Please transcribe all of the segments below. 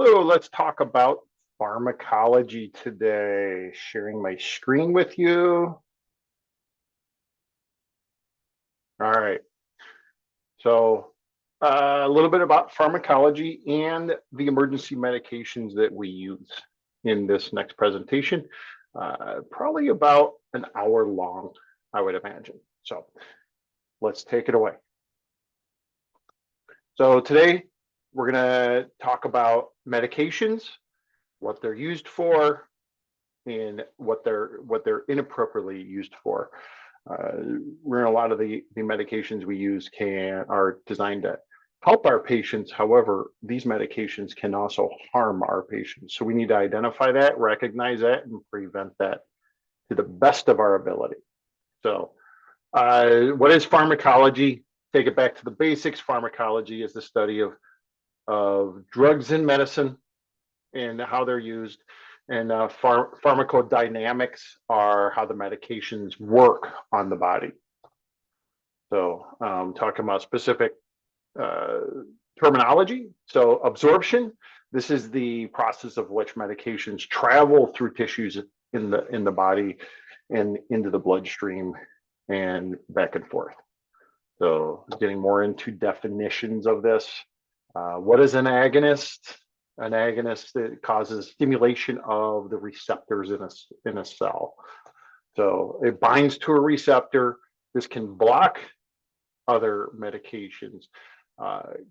Hello, let's talk about pharmacology today. Sharing my screen with you. All right. So a little bit about pharmacology and the emergency medications that we use in this next presentation. Probably about an hour long, I would imagine. So let's take it away. So today we're going to talk about medications, what they're used for, and what they're inappropriately used for. We're in a lot of the medications we use are designed to help our patients. However, these medications can also harm our patients. So we need to identify that, recognize that, and prevent that to the best of our ability. So what is pharmacology? Take it back to the basics. Pharmacology is the study of drugs and medicine and how they're used. And pharmacodynamics are how the medications work on the body. So talking about specific terminology. So absorption, this is the process of which medications travel through tissues in the body and into the bloodstream and back and forth. So getting more into definitions of this. What is an agonist? An agonist that causes stimulation of the receptors in a cell. So it binds to a receptor. This can block other medications.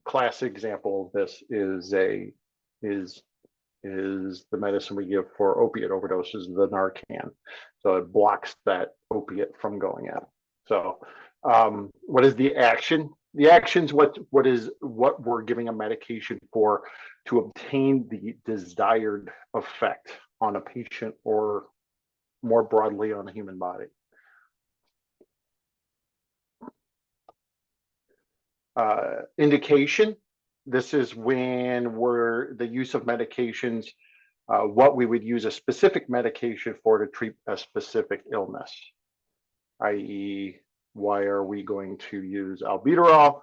Classic example of this is the medicine we give for opiate overdoses, the Narcan. So it blocks that opiate from going out. So what is the action? The action's what we're giving a medication for to obtain the desired effect on a patient or more broadly on the human body. Indication, this is when the use of medications, what we would use a specific medication for to treat a specific illness, i.e. why are we going to use albuterol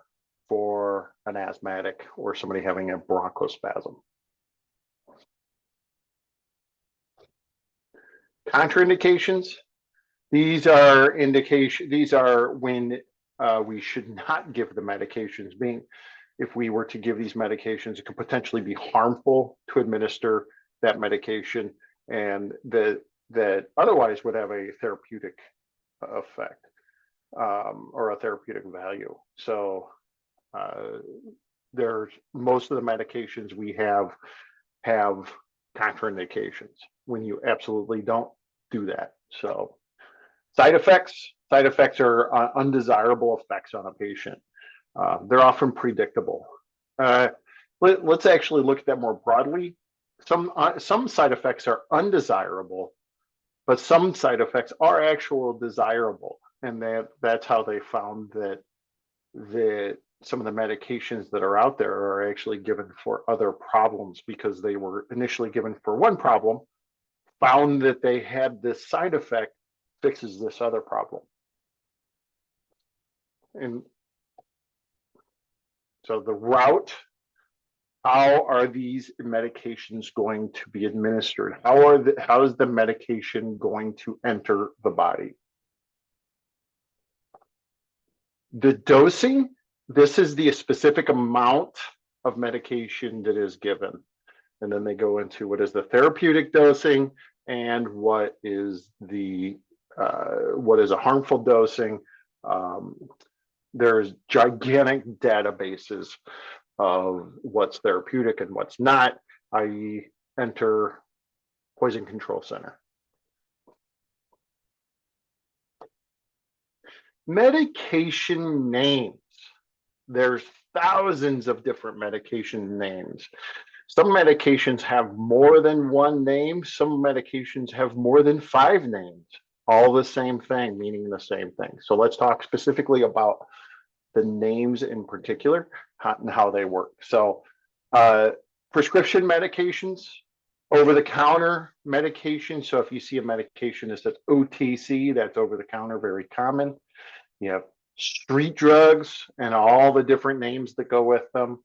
for an asthmatic or somebody having a bronchospasm? Contraindications. These are when we should not give the medications. If we were to give these medications, it could potentially be harmful to administer that medication, and that otherwise would have a therapeutic effect or a therapeutic value. So there's most of the medications we have contraindications when you absolutely don't do that. So side effects are undesirable effects on a patient. They're often predictable. Let's actually look at that more broadly. Some side effects are undesirable, but some side effects are actually desirable, and that's how they found that some of the medications that are out there are actually given for other problems because they were initially given for one problem, found that they had this side effect, fixes this other problem. And so the route, how are these medications going to be administered? How is the medication going to enter the body? The dosing, this is the specific amount of medication that is given. And then they go into what is the therapeutic dosing and what is a harmful dosing. There's gigantic databases of what's therapeutic and what's not, i.e. enter Poison Control Center. Medication names. There's thousands of different medication names. Some medications have more than one name. Some medications have more than 5 names. All the same thing, meaning the same thing. So let's talk specifically about the names in particular and how they work. So prescription medications, over-the-counter medication. So if you see a medication that says OTC, that's over-the-counter, very common. You have street drugs and all the different names that go with them.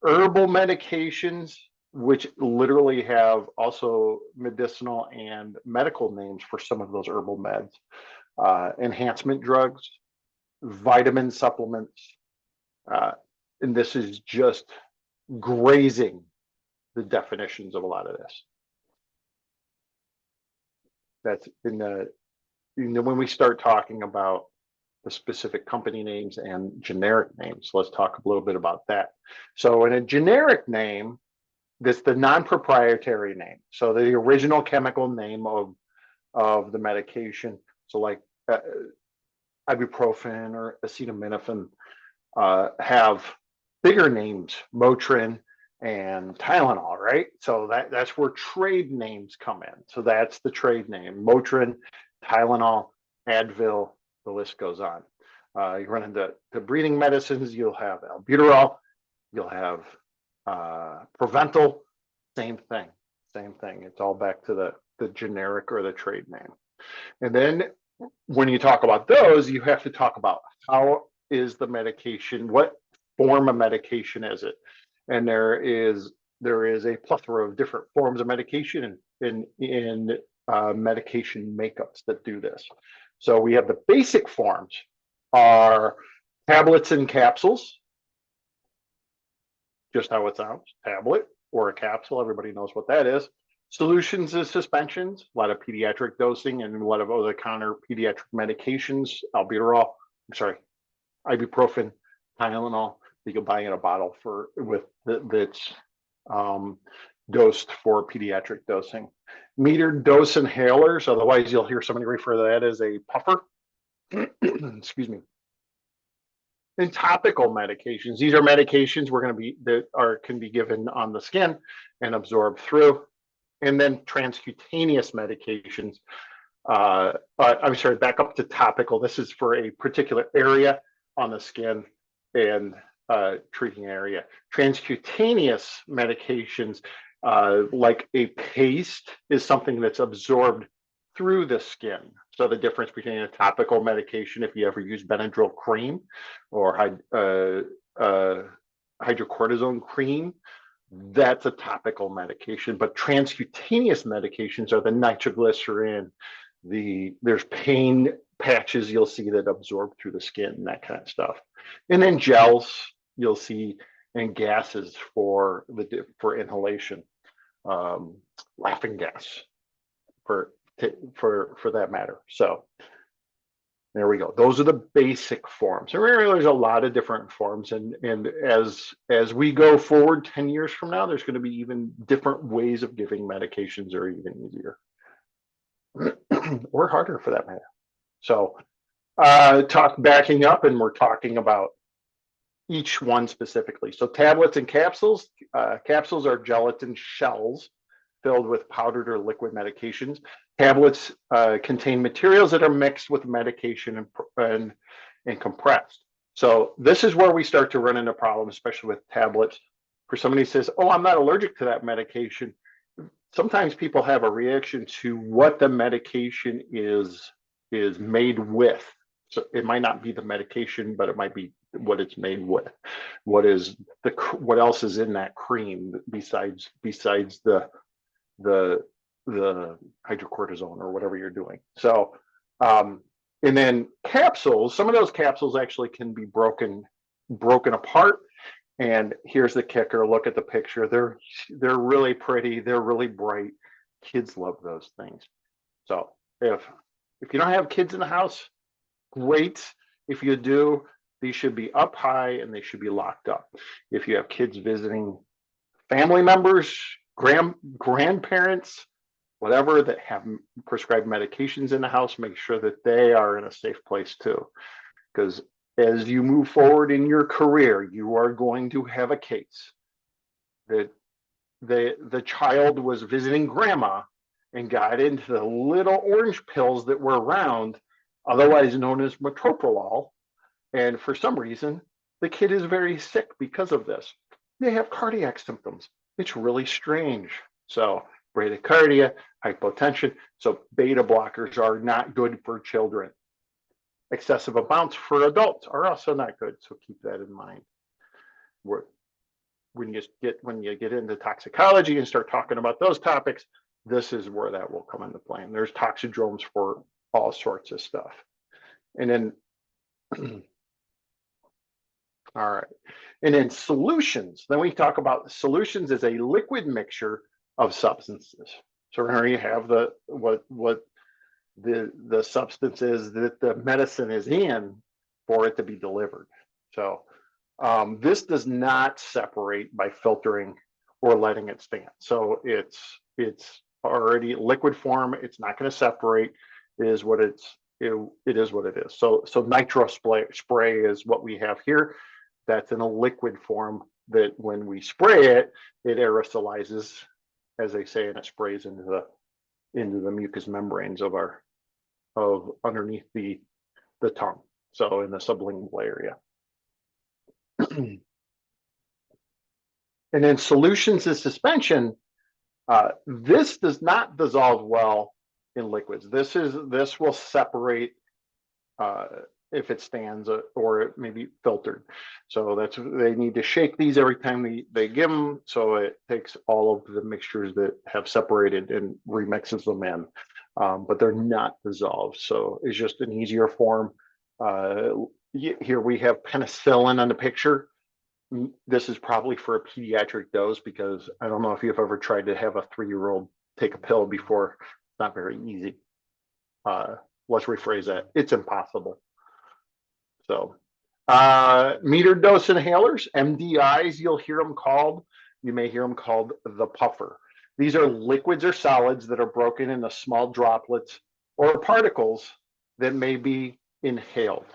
Herbal medications, which literally have also medicinal and medical names for some of those herbal meds, enhancement drugs, vitamin supplements, and this is just grazing the definitions of a lot of this. That's in the, when we start talking about the specific company names and generic names, let's talk a little bit about that. So in a generic name, that's the non-proprietary name. So the original chemical name of the medication. So like ibuprofen or acetaminophen have bigger names, Motrin and Tylenol, right? So that's where trade names come in. So that's the trade name, Motrin, Tylenol, Advil, the list goes on. You run into the breathing medicines, you'll have albuterol, you'll have Proventil, same thing. It's all back to the generic or the trade name. And then when you talk about those, you have to talk about how is the medication, what form of medication is it? And there is a plethora of different forms of medication in medication makeups that do this. So we have the basic forms are tablets and capsules, just how it sounds, tablet or a capsule, everybody knows what that is. Solutions and suspensions, a lot of pediatric dosing and a lot of over-the-counter pediatric medications, albuterol, ibuprofen, Tylenol, you can buy in a bottle that's dosed for pediatric dosing. Metered dose inhalers, otherwise you'll hear somebody refer to that as a puffer. Excuse me. And topical medications. These are medications can be given on the skin and absorbed through. And then transcutaneous medications. I'm sorry, back up to topical. This is for a particular area on the skin and treating area. Transcutaneous medications, like a paste, is something that's absorbed through the skin. So the difference between a topical medication, if you ever use Benadryl cream or hydrocortisone cream, that's a topical medication. But transcutaneous medications are the nitroglycerin, there's pain patches you'll see that absorb through the skin, that kind of stuff. And then gels you'll see, and gases for inhalation, laughing gas for that matter. So there we go. Those are the basic forms. And really, there's a lot of different forms, and as we go forward 10 years from now, there's going to be even different ways of giving medications, or even easier or harder for that matter. So backing up, and we're talking about each one specifically. So tablets and capsules. Capsules are gelatin shells filled with powdered or liquid medications. Tablets contain materials that are mixed with medication and compressed. So this is where we start to run into problems, especially with tablets. For somebody who says, "Oh, I'm not allergic to that medication," sometimes people have a reaction to what the medication is made with. So it might not be the medication, but it might be what it's made with. What else is in that cream besides the hydrocortisone or whatever you're doing. So and then capsules, some of those capsules actually can be broken apart. And here's the kicker, look at the picture. They're really pretty, they're really bright. Kids love those things. So if you don't have kids in the house, great. If you do, these should be up high and they should be locked up. If you have kids visiting family members, grandparents, whatever, that have prescribed medications in the house, make sure that they are in a safe place too. Because as you move forward in your career, you are going to have a case that the child was visiting grandma and got into the little orange pills that were around, otherwise known as metoprolol. And for some reason, the kid is very sick because of this. They have cardiac symptoms. It's really strange. So bradycardia, hypotension. So beta blockers are not good for children. Excessive amounts for adults are also not good. So keep that in mind. when you get into toxicology and start talking about those topics, this is where that will come into play. And there's toxidromes for all sorts of stuff. And then, all right. And then solutions. Then we talk about solutions as a liquid mixture of substances. So here you have what the substance is that the medicine is in for it to be delivered. So this does not separate by filtering or letting it stand. So it's already liquid form. It's not going to separate. It is what it is what it is. So nitro spray is what we have here. That's in a liquid form that when we spray it, it aerosolizes, as they say, and it sprays into the mucous membranes of underneath the tongue. So in the sublingual area. And then solutions as suspension, this does not dissolve well in liquids. This will separate if it stands or it may be filtered. So they need to shake these every time they give them. So it takes all of the mixtures that have separated and remixes them in, but they're not dissolved. So it's just an easier form. Here we have penicillin on the picture. This is probably for a pediatric dose because I don't know if you've ever tried to have a 3-year-old take a pill before. It's not very easy. Let's rephrase that. It's impossible. So metered dose inhalers, MDIs, you'll hear them called. You may hear them called the puffer. These are liquids or solids that are broken into small droplets or particles that may be inhaled.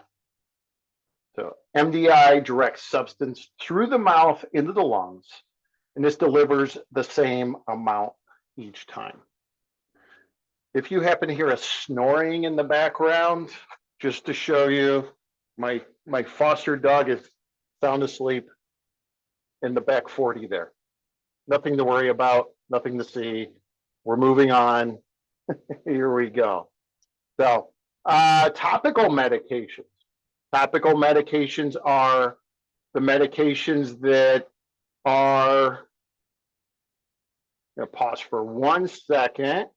So MDI directs substance through the mouth into the lungs, and this delivers the same amount each time. If you happen to hear a snoring in the background, just to show you, my foster dog is sound asleep in the back 40 there. Nothing to worry about, nothing to see. We're moving on. Here we go. So topical medications. Topical medications are the medications that are, I'm going to pause for 1 second.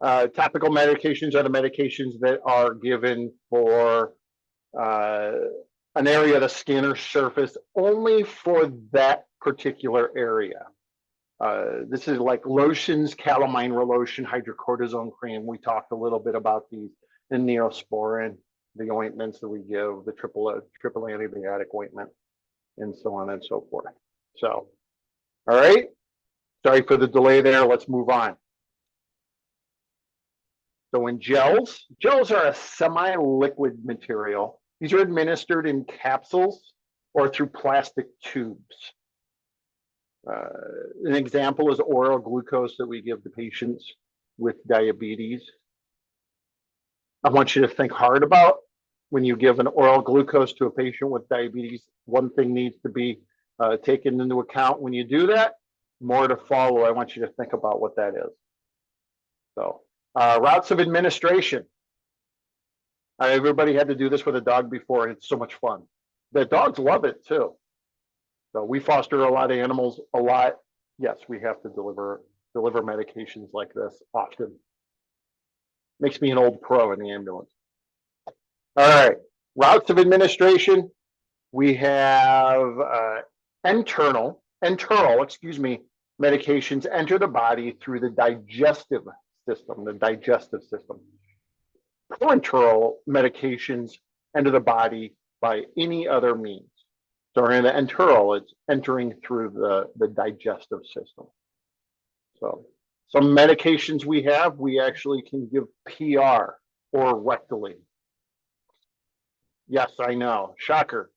Topical medications are the medications that are given for an area of the skin or surface only for that particular area. This is like lotions, calamine lotion, hydrocortisone cream. We talked a little bit about these, and Neosporin, the ointments that we give, the triple antibiotic ointment, and so on and so forth. So, all right. Sorry for the delay there. Let's move on. So in gels are a semi-liquid material. These are administered in capsules or through plastic tubes. An example is oral glucose that we give to patients with diabetes. I want you to think hard about when you give an oral glucose to a patient with diabetes. One thing needs to be taken into account when you do that. More to follow. I want you to think about what that is. So routes of administration. Everybody had to do this with a dog before, and it's so much fun. The dogs love it too. So we foster a lot of animals a lot. Yes, we have to deliver medications like this often. Makes me an old pro in the ambulance. All right, routes of administration. We have enteral, medications enter the body through the digestive system, Parenteral medications enter the body by any other means. So in the enteral, it's entering through the digestive system. So some medications we actually can give PR or rectally. Yes, I know, shocker.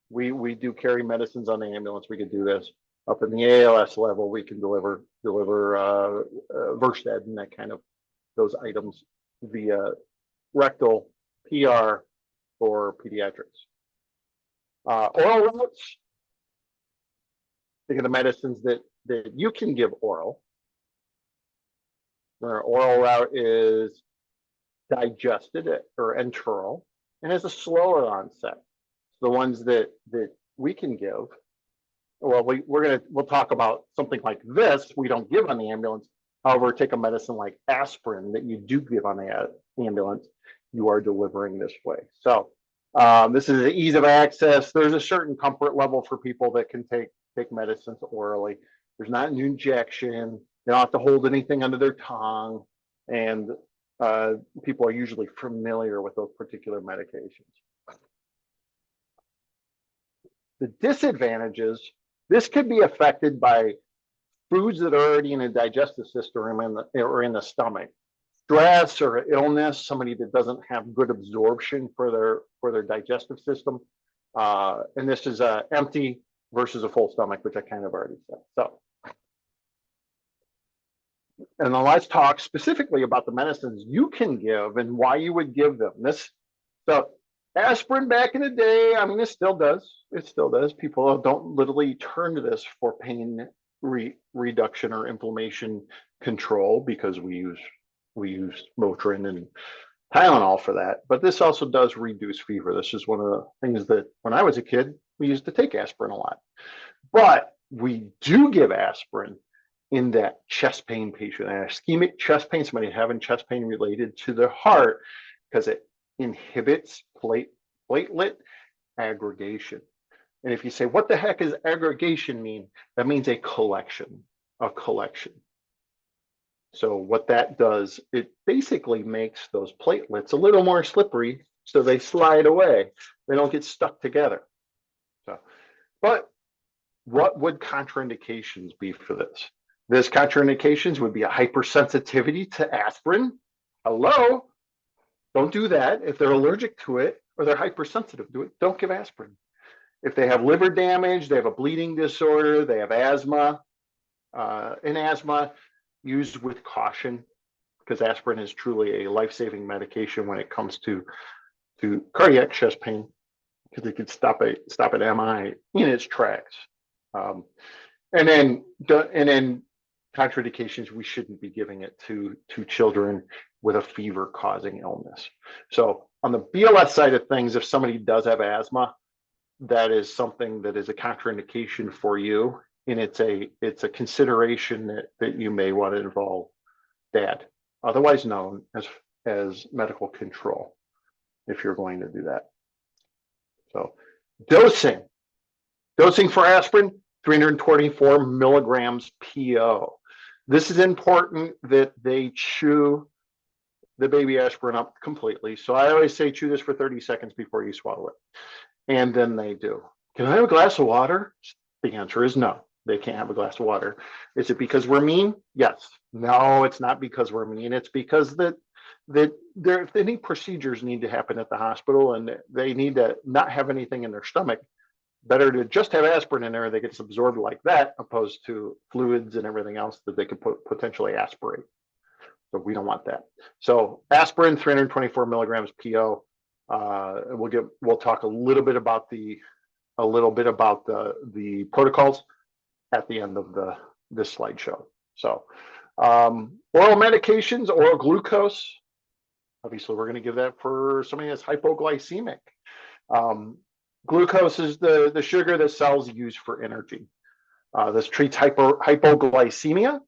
We do carry medicines on the ambulance. We can do this up in the ALS level. We can deliver Versed and that kind of those items via rectal PR for pediatrics. Oral routes. Think of the medicines that you can give oral. Our oral route is digested or enteral. and has a slower onset. The ones that we can give, well, we'll talk about something like this we don't give on the ambulance. However, take a medicine like aspirin that you do give on the ambulance, you are delivering this way. So this is the ease of access. There's a certain comfort level for people that can take medicines orally. There's not an injection. They don't have to hold anything under their tongue, and people are usually familiar with those particular medications. The disadvantages, this could be affected by foods that are already in the digestive system or in the stomach. Stress or illness, somebody that doesn't have good absorption for their digestive system. And this is empty versus a full stomach, which I kind of already said. So, and then let's talk specifically about the medicines you can give and why you would give them. So aspirin back in the day, I mean, it still does. It still does. People don't literally turn to this for pain reduction or inflammation control because we use Motrin and Tylenol for that. But this also does reduce fever. This is one of the things that when I was a kid, we used to take aspirin a lot. But we do give aspirin in that chest pain patient, an ischemic chest pain, somebody having chest pain related to their heart, because it inhibits platelet aggregation. And if you say, what the heck does aggregation mean? That means a collection. So what that does, it basically makes those platelets a little more slippery so they slide away. They don't get stuck together. So, but what would contraindications be for this? This contraindications would be a hypersensitivity to aspirin. Hello, don't do that. If they're allergic to it or they're hypersensitive to it, don't give aspirin. If they have liver damage, they have a bleeding disorder, they have asthma, asthma, used with caution, because aspirin is truly a life-saving medication when it comes to cardiac chest pain, because it could stop an MI in its tracks. And then contraindications, we shouldn't be giving it to children with a fever-causing illness. So on the BLS side of things, if somebody does have asthma, that is something that is a contraindication for you, and it's a consideration that you may want to involve dad, otherwise known as medical control, if you're going to do that. So dosing for aspirin, 324 milligrams PO. This is important that they chew the baby aspirin up completely. So I always say chew this for 30 seconds before you swallow it. And then they do. Can I have a glass of water? The answer is no. They can't have a glass of water. Is it because we're mean? Yes. No, it's not because we're mean. It's because that if any procedures need to happen at the hospital and they need to not have anything in their stomach, better to just have aspirin in there that gets absorbed like that, opposed to fluids and everything else that they could potentially aspirate. So we don't want that. So aspirin, 324 milligrams PO. We'll talk a little bit about the protocols at the end of this slideshow. So oral medications, oral glucose. Obviously, we're going to give that for somebody that's hypoglycemic. Glucose is the sugar that cells use for energy. This treats hypoglycemia,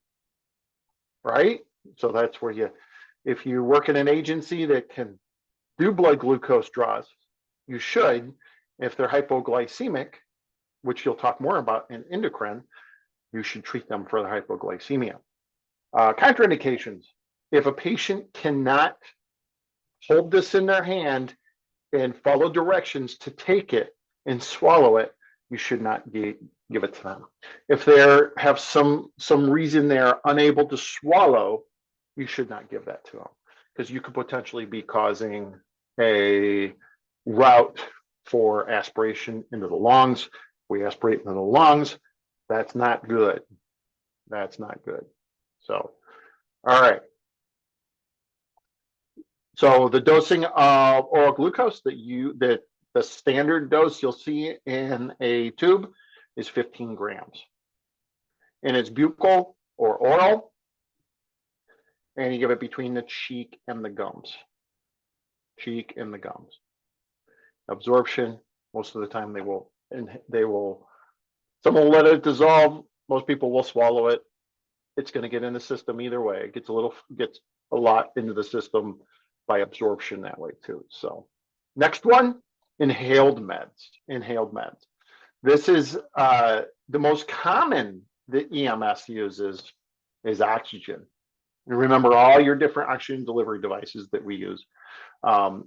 right? So that's where if you work in an agency that can do blood glucose draws, you should. If they're hypoglycemic, which you'll talk more about in endocrine, you should treat them for the hypoglycemia. Contraindications. If a patient cannot hold this in their hand and follow directions to take it and swallow it, you should not give it to them. If they have some reason they're unable to swallow, you should not give that to them, because you could potentially be causing a route for aspiration into the lungs. If we aspirate into the lungs, that's not good. That's not good. So, all right. So the dosing of oral glucose the standard dose you'll see in a tube is 15 grams. And it's buccal or oral, and you give it between the cheek and the gums. Absorption, most of the time someone will let it dissolve. Most people will swallow it. It's going to get in the system either way. It gets a lot into the system by absorption that way too. So next one, inhaled meds. Inhaled meds. This is the most common that EMS uses is oxygen. And remember all your different oxygen delivery devices that we use.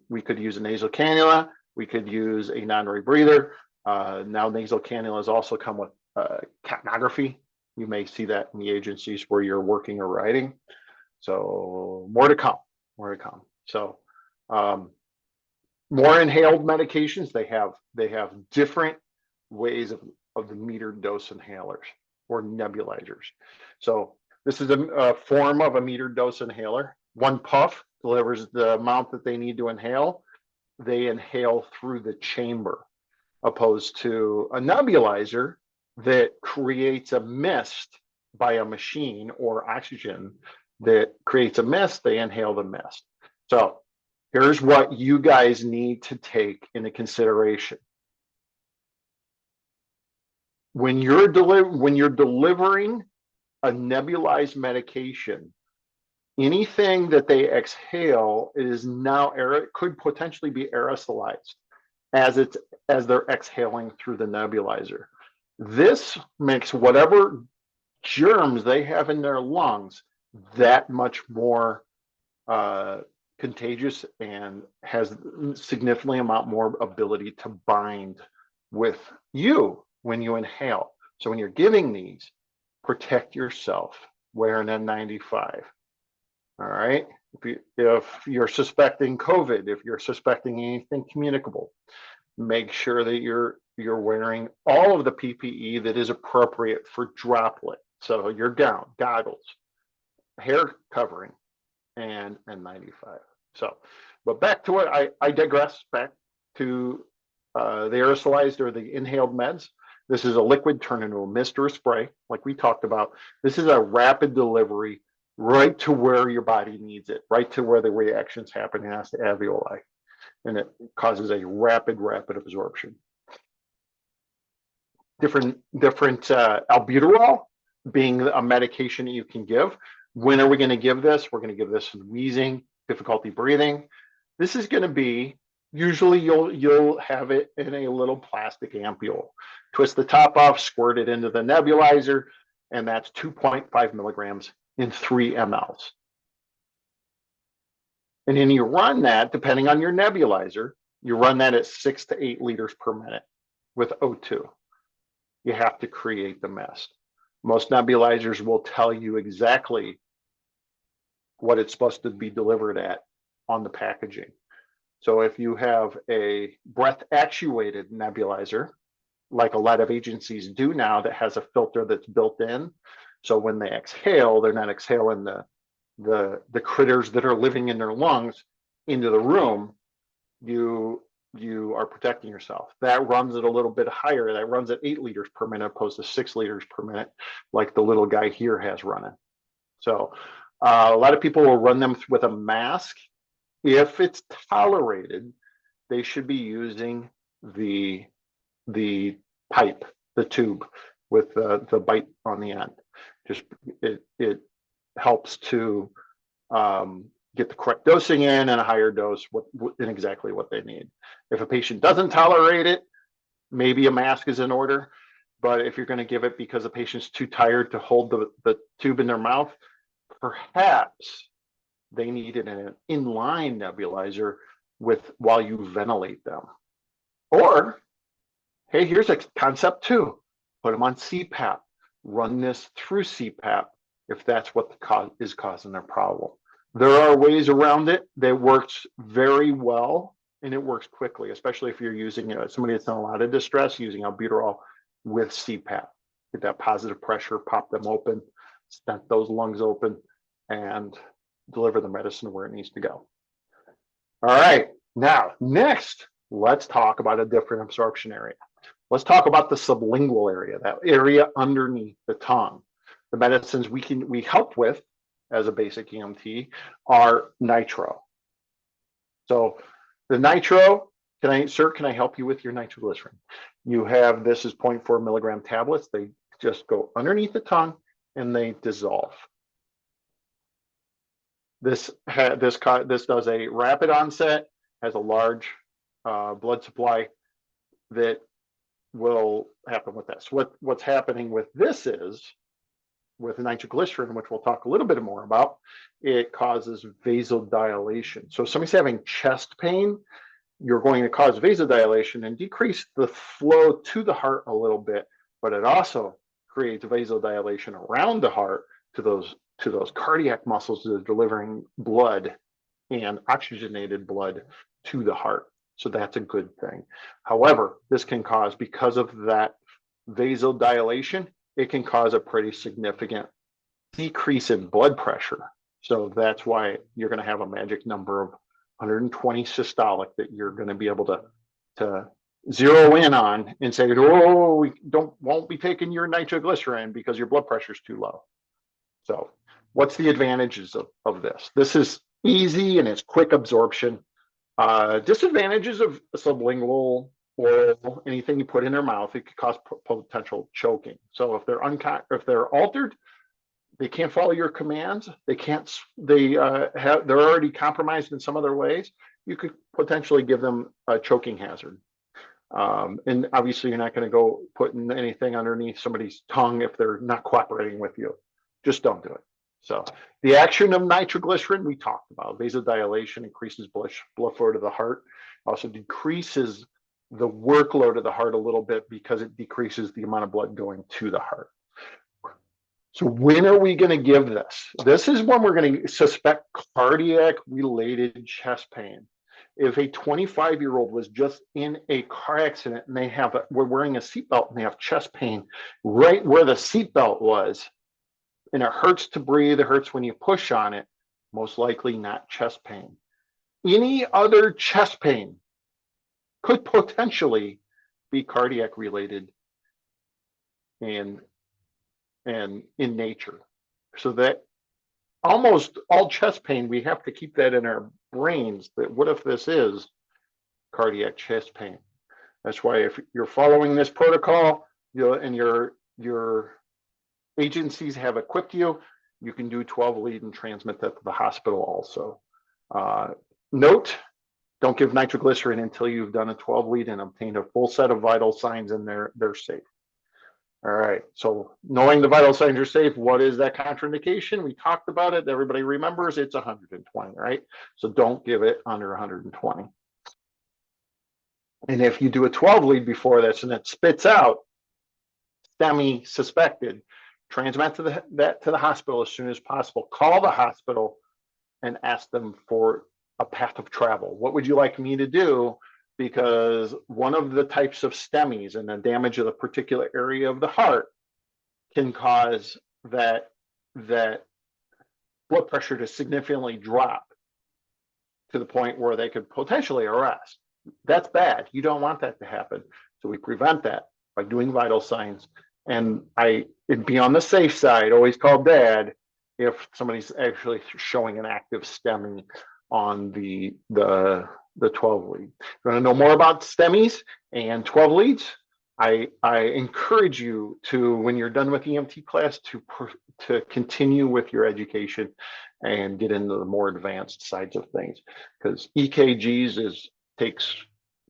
We could use a nasal cannula. We could use a non-rebreather. Now nasal cannulas also come with capnography. You may see that in the agencies where you're working or writing. So more to come, more to come. So more inhaled medications. They have different ways of the metered dose inhalers or nebulizers. So this is a form of a metered dose inhaler. One puff delivers the amount that they need to inhale. They inhale through the chamber, opposed to a nebulizer that creates a mist by a machine or oxygen that creates a mist. They inhale the mist. So here's what you guys need to take into consideration. When you're delivering a nebulized medication, anything that they exhale is now could potentially be aerosolized as they're exhaling through the nebulizer. This makes whatever germs they have in their lungs that much more contagious and has significantly amount more ability to bind with you when you inhale. So when you're giving these, protect yourself, wear an N95. All right. If you're suspecting COVID, if you're suspecting anything communicable, make sure that you're wearing all of the PPE that is appropriate for droplet. So your gown, goggles, hair covering, and N95. So, but back to it, I digress back to the aerosolized or the inhaled meds. This is a liquid turned into a mist or a spray, like we talked about. This is a rapid delivery right to where your body needs it, right to where the reaction's happening as the alveoli. And it causes a rapid absorption. Different albuterol being a medication that you can give. When are we going to give this? We're going to give this in wheezing, difficulty breathing. This is going to be, usually you'll have it in a little plastic ampule. Twist the top off, squirt it into the nebulizer, and that's 2.5 milligrams in 3 mLs. And then you run that, depending on your nebulizer, you run that at 6 to 8 liters per minute with O2. You have to create the mist. Most nebulizers will tell you exactly what it's supposed to be delivered at on the packaging. So if you have a breath actuated nebulizer, like a lot of agencies do now, that has a filter that's built in, so when they exhale, they're not exhaling the critters that are living in their lungs into the room. You are protecting yourself. That runs at a little bit higher. That runs at 8 liters per minute opposed to 6 liters per minute, like the little guy here has running. So a lot of people will run them with a mask. If it's tolerated, they should be using the pipe, the tube with the bite on the end. Just it helps to get the correct dosing in and a higher dose in exactly what they need. If a patient doesn't tolerate it, maybe a mask is in order. But if you're going to give it because the patient's too tired to hold the tube in their mouth, perhaps they need it in an inline nebulizer while you ventilate them. Or, hey, here's a concept too. Put them on CPAP. Run this through CPAP if that's what is causing their problem. There are ways around it that works very well, and it works quickly, especially if you're using somebody that's in a lot of distress, using albuterol with CPAP. Get that positive pressure, pop them open, stent those lungs open, and deliver the medicine where it needs to go. All right, now next, let's talk about a different absorption area. Let's talk about the sublingual area, that area underneath the tongue. The medicines we help with as a basic EMT are nitro. So the nitro can I help you with your nitroglycerin? You have, this is 0.4 milligram tablets. They just go underneath the tongue and they dissolve. This does a rapid onset, has a large blood supply that will happen with this. What's happening with this is, with nitroglycerin, which we'll talk a little bit more about, it causes vasodilation. So if somebody's having chest pain, you're going to cause vasodilation and decrease the flow to the heart a little bit, but it also creates vasodilation around the heart to those cardiac muscles that are delivering blood and oxygenated blood to the heart. So that's a good thing. However, this can cause, because of that vasodilation, it can cause a pretty significant decrease in blood pressure. So that's why you're going to have a magic number of 120 systolic that you're going to be able to zero in on and say, oh, we won't be taking your nitroglycerin because your blood pressure is too low. So what's the advantages of this? This is easy and it's quick absorption. Disadvantages of sublingual, oral, anything you put in their mouth, it could cause potential choking. So if they're altered, they can't follow your commands. They're already compromised in some other ways. You could potentially give them a choking hazard. And obviously you're not going to go putting anything underneath somebody's tongue if they're not cooperating with you. Just don't do it. So the action of nitroglycerin, we talked about. Vasodilation increases blood flow to the heart. Also decreases the workload of the heart a little bit because it decreases the amount of blood going to the heart. So when are we going to give this? This is when we're going to suspect cardiac related chest pain. If a 25-year-old was just in a car accident and we're wearing a seatbelt and they have chest pain right where the seatbelt was, and it hurts to breathe, it hurts when you push on it, most likely not chest pain. Any other chest pain could potentially be cardiac related and in nature. So that almost all chest pain, we have to keep that in our brains, that what if this is cardiac chest pain? That's why if you're following this protocol, and your agencies have equipped you, you can do 12 lead and transmit that to the hospital also. Note, don't give nitroglycerin until you've done a 12 lead and obtained a full set of vital signs and they're safe. All right, so knowing the vital signs are safe, what is that contraindication? We talked about it. Everybody remembers it's 120, right? So don't give it under 120. And if you do a 12 lead before this and it spits out STEMI suspected, transmit that to the hospital as soon as possible. Call the hospital and ask them for a path of travel. What would you like me to do? Because one of the types of STEMIs and the damage of the particular area of the heart can cause that blood pressure to significantly drop to the point where they could potentially arrest. That's bad. You don't want that to happen. So we prevent that by doing vital signs. And it'd be on the safe side, always call dad if somebody's actually showing an active STEMI on the 12 lead. If you want to know more about STEMIs and 12 leads, I encourage you to, when you're done with EMT class, to continue with your education and get into the more advanced sides of things, because EKGs takes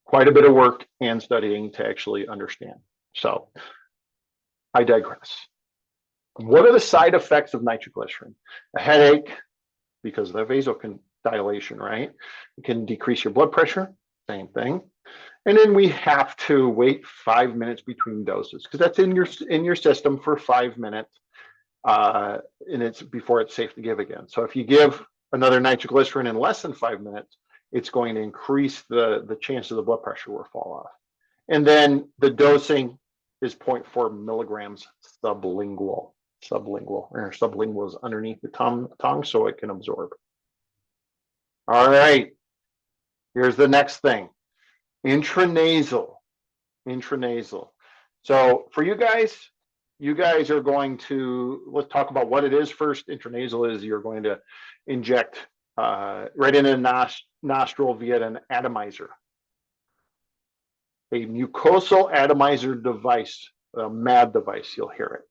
quite a bit of work and studying to actually understand. So I digress. What are the side effects of nitroglycerin? A headache, because of the vasodilation, right? It can decrease your blood pressure, same thing. And then we have to wait 5 minutes between doses, because that's in your system for 5 minutes, and it's before it's safe to give again. So if you give another nitroglycerin in less than 5 minutes, it's going to increase the chance of the blood pressure will fall off. And then the dosing is 0.4 milligrams sublingual. Sublingual is underneath the tongue so it can absorb. All right, here's the next thing. Intranasal. So for you guys are going to, let's talk about what it is first. Intranasal is you're going to inject right in a nostril via an atomizer. a mucosal atomizer device, a MAD device, you'll hear it.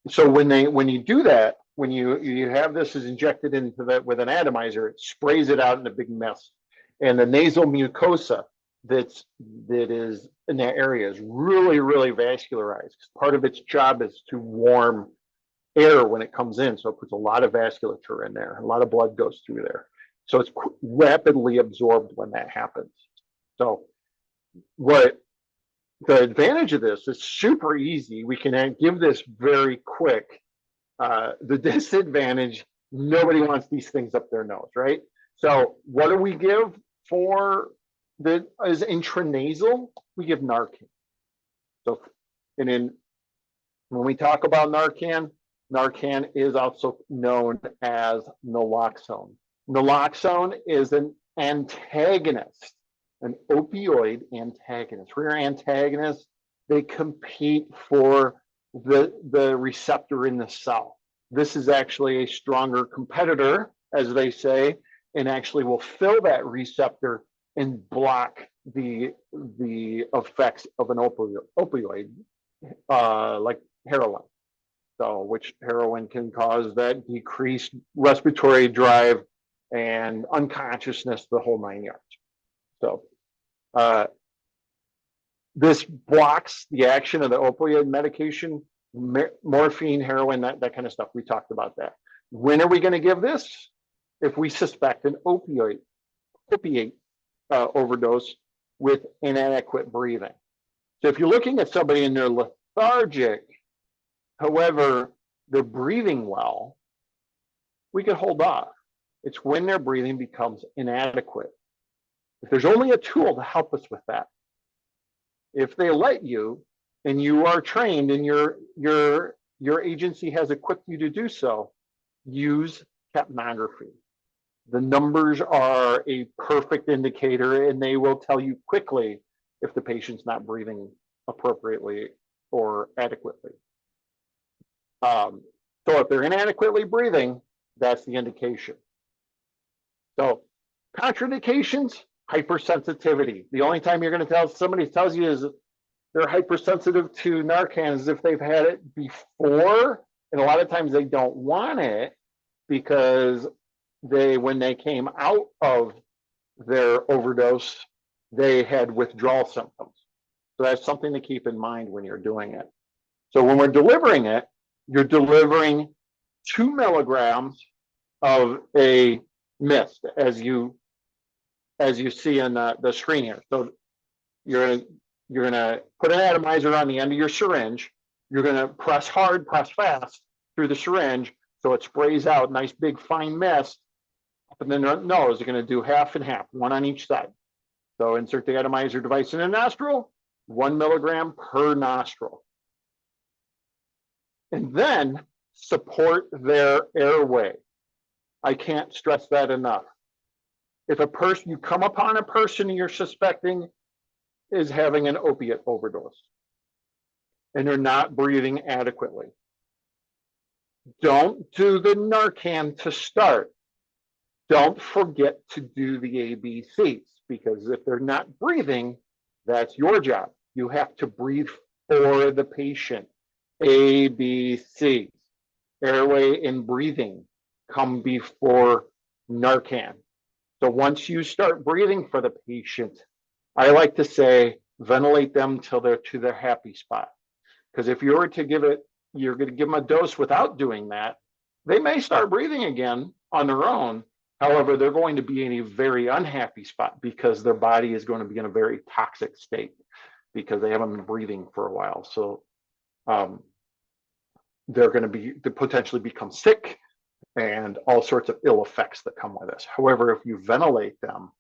So when you do that, when you have this is injected into that with an atomizer, it sprays it out in a big mess, and the nasal mucosa that is in that area is really, really vascularized. Part of its job is to warm air when it comes in, so it puts a lot of vasculature in there, a lot of blood goes through there, so it's rapidly absorbed when that happens. So what the advantage of this is super easy. We can give this very quick. The disadvantage, nobody wants these things up their nose, right? So what do we give for the as intranasal? We give Narcan. So, and then when we talk about Narcan, Narcan is also known as naloxone. Naloxone is an antagonist, an opioid antagonist. Rear antagonists, they compete for the receptor in the cell. This is actually a stronger competitor, as they say, and actually will fill that receptor and block the effects of an opioid, like heroin. So, which heroin can cause that decreased respiratory drive and unconsciousness, the whole 9 yards. So, this blocks the action of the opioid medication, morphine, heroin, that kind of stuff. We talked about that. When are we going to give this? If we suspect an opiate overdose with inadequate breathing. So if you're looking at somebody and they're lethargic, however, they're breathing well, we can hold off. It's when their breathing becomes inadequate. If there's only a tool to help us with that, if they let you and you are trained and your agency has equipped you to do so, use capnography. The numbers are a perfect indicator, and they will tell you quickly if the patient's not breathing appropriately or adequately. So if they're inadequately breathing, that's the indication. So contraindications, hypersensitivity. The only time you're going to tell somebody tells you is they're hypersensitive to Narcan is if they've had it before, and a lot of times they don't want it because when they came out of their overdose, they had withdrawal symptoms. So that's something to keep in mind when you're doing it. So when we're delivering it, you're delivering 2 milligrams of a mist, as you see on the screen here. So you're gonna put an atomizer on the end of your syringe. You're gonna press hard, press fast through the syringe so it sprays out nice big fine mist. Up in the nose, you're gonna do half and half, one on each side. So insert the atomizer device in a nostril, 1 milligram per nostril. And then support their airway. I can't stress that enough. If you come upon a person you're suspecting is having an opiate overdose and they're not breathing adequately, don't do the Narcan to start. Don't forget to do the ABCs, because if they're not breathing, that's your job. You have to breathe for the patient. ABCs, airway and breathing, come before Narcan. So once you start breathing for the patient, I like to say ventilate them till they're to their happy spot. Because if you were to you're going to give them a dose without doing that, they may start breathing again on their own. However, they're going to be in a very unhappy spot because their body is going to be in a very toxic state because they haven't been breathing for a while. So they're going to potentially become sick and all sorts of ill effects that come with this. However, if you ventilate them,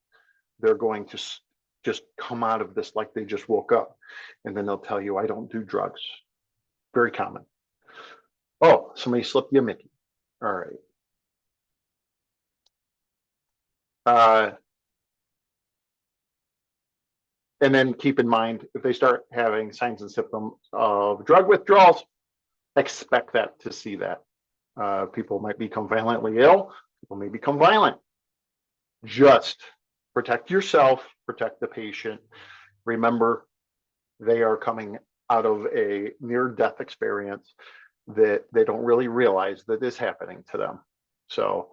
they're going to just come out of this like they just woke up. And then they'll tell you, I don't do drugs. Very common. Oh, somebody slipped you a Mickey. All right. And then keep in mind, if they start having signs and symptoms of drug withdrawals, expect to see that. People might become violently ill. People may become violent. Just Protect yourself, protect the patient. Remember, they are coming out of a near-death experience that they don't really realize that is happening to them. So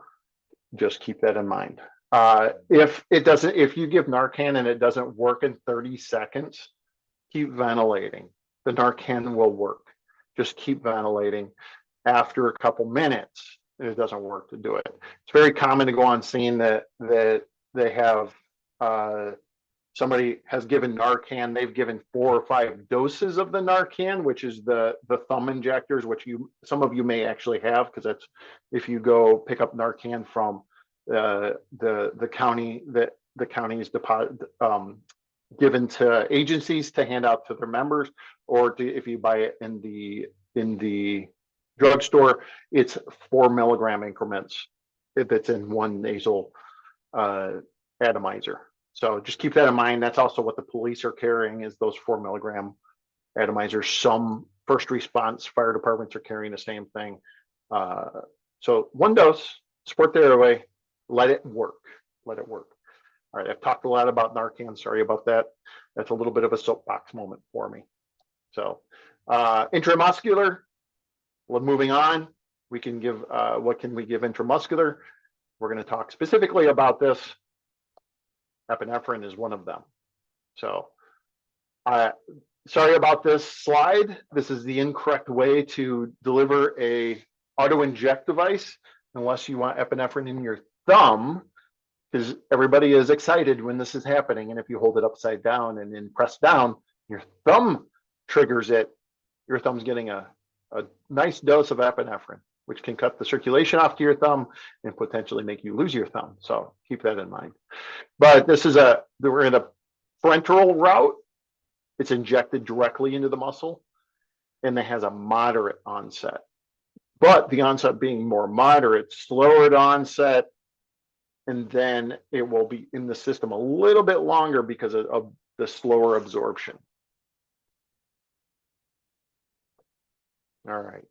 just keep that in mind. If you give Narcan and it doesn't work in 30 seconds, keep ventilating. The Narcan will work. Just keep ventilating. After a couple minutes, it doesn't work, to do it. It's very common to go on scene that they have somebody has given Narcan. They've given 4 or 5 doses of the Narcan, which is the thumb injectors, which some of you may actually have, because that's if you go pick up Narcan from the county, that the county is given to agencies to hand out to their members, or if you buy it in the drugstore, it's 4 milligram increments that's in one nasal atomizer. So just keep that in mind. That's also what the police are carrying, is those 4 milligram atomizers. Some first response fire departments are carrying the same thing. So 1 dose, support the airway, let it work. Let it work. All right, I've talked a lot about Narcan. Sorry about that. That's a little bit of a soapbox moment for me. So intramuscular, well, moving on, we can give, what can we give intramuscular? We're going to talk specifically about this. Epinephrine is one of them. So sorry about this slide. This is the incorrect way to deliver a auto-inject device, unless you want epinephrine in your thumb, because everybody is excited when this is happening. And if you hold it upside down and then press down, your thumb triggers it. Your thumb's getting a nice dose of epinephrine, which can cut the circulation off to your thumb and potentially make you lose your thumb. So keep that in mind. But this is we're in a parenteral route. It's injected directly into the muscle, and it has a moderate onset. But the onset being more moderate, slower onset, and then it will be in the system a little bit longer because of the slower absorption. All right.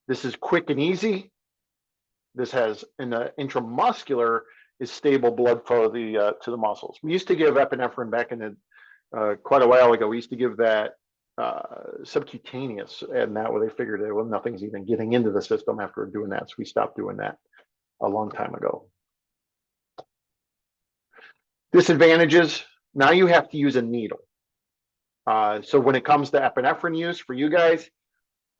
This is quick and easy. This has, in the intramuscular, is stable blood flow to the muscles. We used to give epinephrine back in quite a while ago. We used to give that subcutaneous, and that way they figured that, well, nothing's even getting into the system after doing that. So we stopped doing that a long time ago. Disadvantages, now you have to use a needle. So when it comes to epinephrine use for you guys,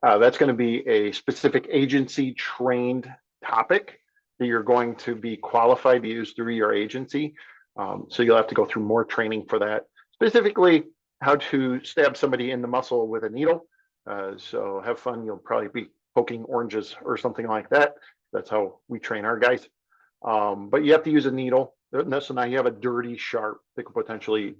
that's going to be a specific agency trained topic that you're going to be qualified to use through your agency. So you'll have to go through more training for that. Specifically, how to stab somebody in the muscle with a needle. So have fun. You'll probably be poking oranges or something like that. That's how we train our guys. But you have to use a needle. So now you have a dirty sharp that could potentially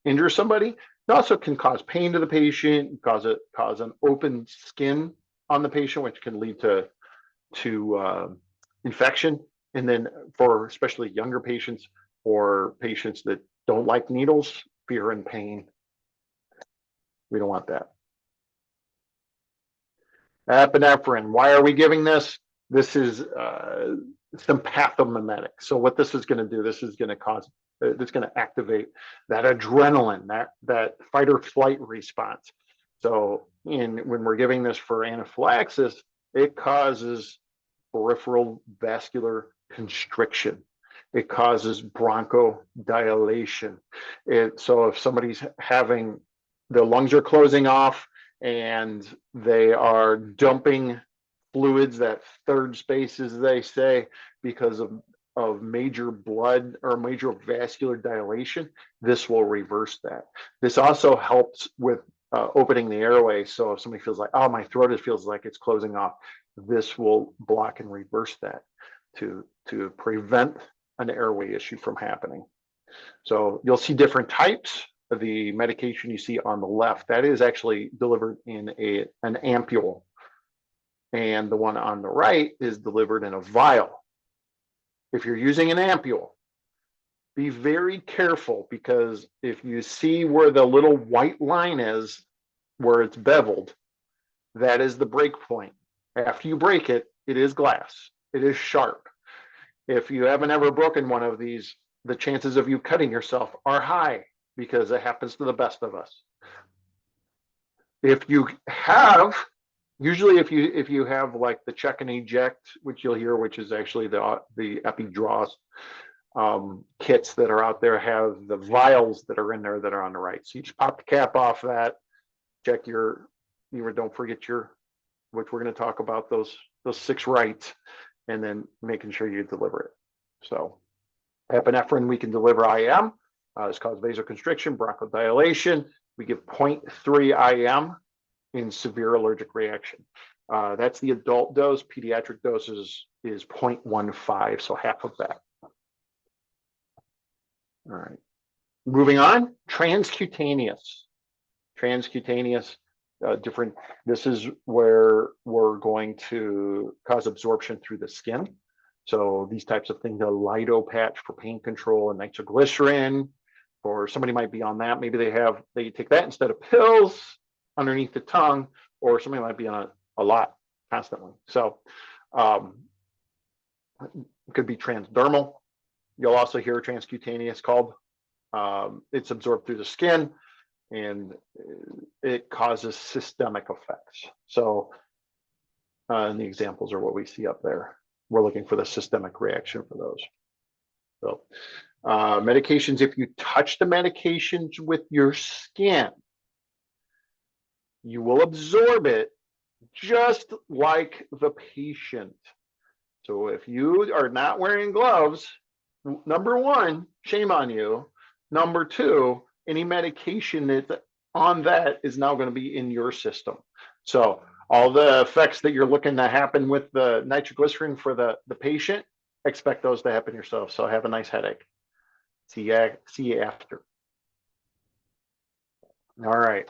injure somebody. It also can cause pain to the patient, cause an open skin on the patient, which can lead to infection. And then for especially younger patients or patients that don't like needles, fear and pain, we don't want that. Epinephrine, why are we giving this? This is sympathomimetic. So what this is going to do, this is going to activate that adrenaline, that fight or flight response. So when we're giving this for anaphylaxis, it causes peripheral vascular constriction. It causes bronchodilation. So if somebody's having, their lungs are closing off and they are dumping fluids, that third space, as they say, because of major blood or major vascular dilation, this will reverse that. This also helps with opening the airway. So if somebody feels like, oh, my throat feels like it's closing off, this will block and reverse that to prevent an airway issue from happening. So you'll see different types. The medication you see on the left, that is actually delivered in an ampule. And the one on the right is delivered in a vial. If you're using an ampule, be very careful, because if you see where the little white line is, where it's beveled, that is the break point. After you break it, it is glass. It is sharp. If you haven't ever broken one of these, the chances of you cutting yourself are high because it happens to the best of us. If you have, usually if you have like the check and eject, which you'll hear, which is actually the epidraws kits that are out there, have the vials that are in there that are on the right. So you just pop the cap off that, check your, don't forget your, which we're going to talk about, those 6 rights, and then making sure you deliver it. So epinephrine we can deliver IM. It's called vasoconstriction, bronchodilation. We give 0.3 IM in severe allergic reaction. That's the adult dose. Pediatric dose is 0.15, so half of that. All right. Moving on, transcutaneous. Transcutaneous, different. This is where we're going to cause absorption through the skin. So these types of things, a Lido patch for pain control and nitroglycerin, or somebody might be on that. Maybe they take that instead of pills underneath the tongue, or somebody might be on a lot constantly. So it could be transdermal. You'll also hear transcutaneous called. It's absorbed through the skin, and it causes systemic effects. So and the examples are what we see up there. We're looking for the systemic reaction for those. So medications, if you touch the medications with your skin, you will absorb it just like the patient. So if you are not wearing gloves, number one, shame on you. Number two, any medication that's on that is now going to be in your system. So all the effects that you're looking to happen with the nitroglycerin for the patient, expect those to happen yourself. So have a nice headache. See you after. All right.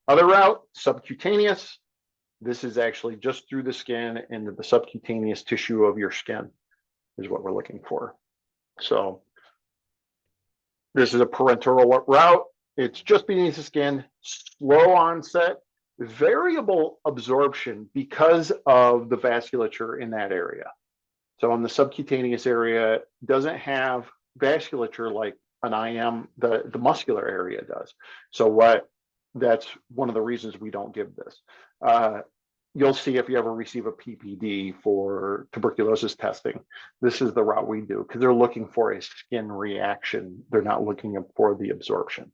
Other route, subcutaneous. This is actually just through the skin, and the subcutaneous tissue of your skin is what we're looking for. So this is a parenteral route. It's just beneath the skin, slow onset, variable absorption because of the vasculature in that area. So in the subcutaneous area, doesn't have vasculature like an IM, the muscular area does. So that's one of the reasons we don't give this. You'll see if you ever receive a PPD for tuberculosis testing, this is the route we do because they're looking for a skin reaction. They're not looking for the absorption.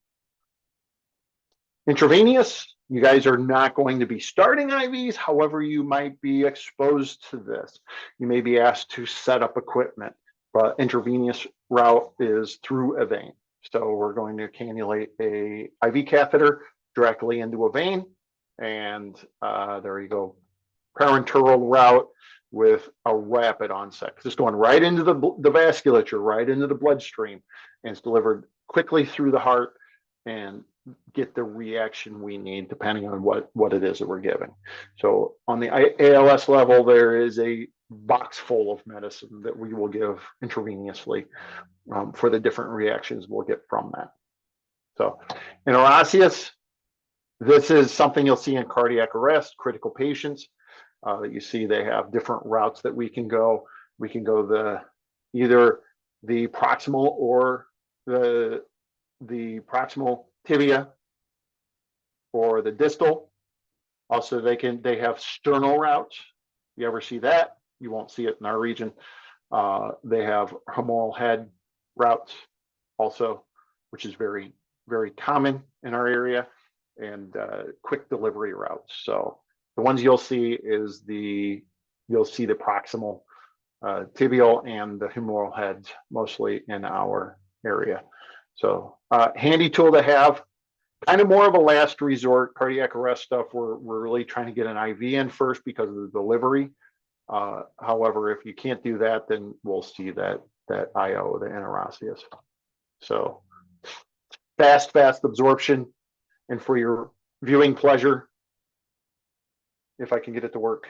Intravenous, you guys are not going to be starting IVs. However, you might be exposed to this. You may be asked to set up equipment, but intravenous route is through a vein. So we're going to cannulate a IV catheter directly into a vein. And there you go, parenteral route with a rapid onset. It's going right into the vasculature, right into the bloodstream, and it's delivered quickly through the heart and get the reaction we need depending on what it is that we're giving. So on the ALS level, there is a box full of medicine that we will give intravenously for the different reactions we'll get from that. So interosseous, this is something you'll see in cardiac arrest, critical patients. You see they have different routes that we can go. We can go either the proximal or the proximal tibia or the distal. Also, they have sternal routes. You ever see that? You won't see it in our region. They have humeral head routes also, which is very, very common in our area, and quick delivery routes. So the ones you'll see is the proximal tibial and the humeral heads mostly in our area. So handy tool to have, kind of more of a last resort. Cardiac arrest stuff, we're really trying to get an IV in first because of the delivery. However, if you can't do that, then we'll see that IO, the interosseous. So fast absorption. And for your viewing pleasure, if I can get it to work,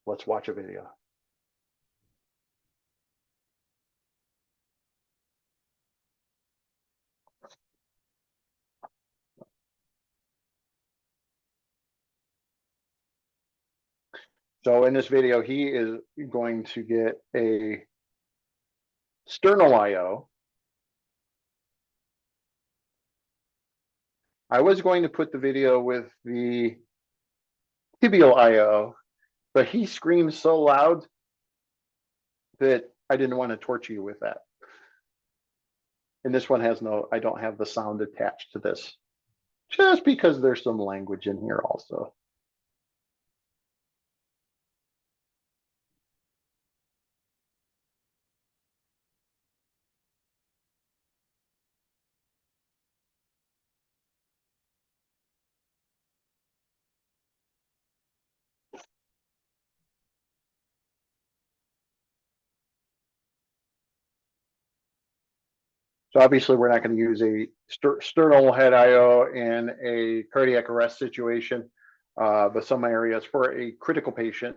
let's watch a video. So in this video, he is going to get a Sternal IO. I was going to put the video with the tibial IO, but he screams so loud that I didn't want to torture you with that. And this one has no, I don't have the sound attached to this, just because there's some language in here also. So obviously we're not going to use a sternal head IO in a cardiac arrest situation, but some areas for a critical patient,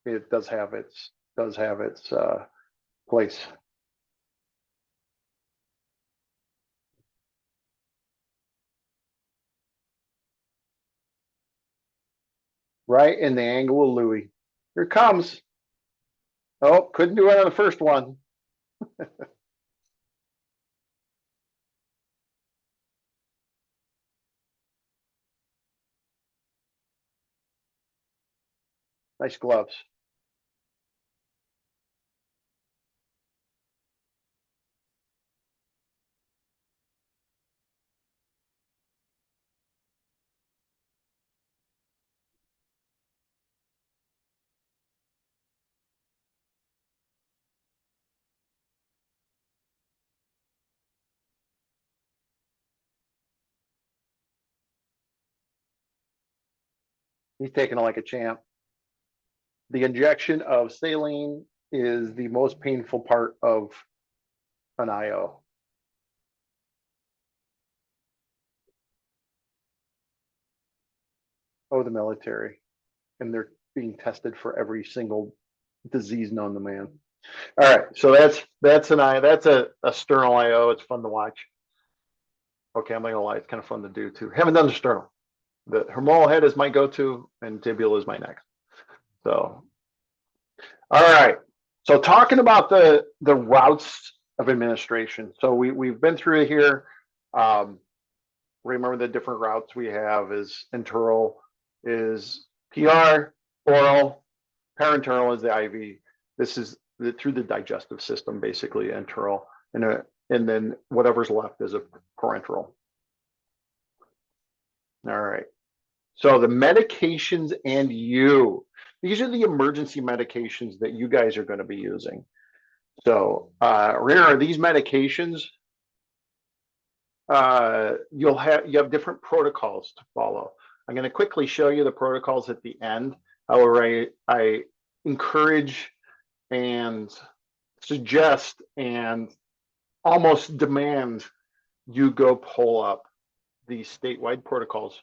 it does have its place. Right in the angle of Louis. Here it comes. Oh, couldn't do it on the first one. Nice gloves. He's taking it like a champ. The injection of saline is the most painful part of an IO. Oh, the military. And they're being tested for every single disease known to man. All right, so that's a sternal IO. It's fun to watch. Okay, I'm not gonna lie, it's kind of fun to do too. Haven't done the sternal. The humeral head is my go-to, and tibial is my next. So, all right. So talking about the routes of administration. So we've been through here. Remember the different routes we have is enteral, is PR, oral, parenteral is the IV. This is through the digestive system, basically enteral, and then whatever's left is a parenteral. All right. So the medications and these are the emergency medications that you guys are going to be using. So remember, these medications, you have different protocols to follow. I'm going to quickly show you the protocols at the end. However, I encourage and suggest and almost demand you go pull up the statewide protocols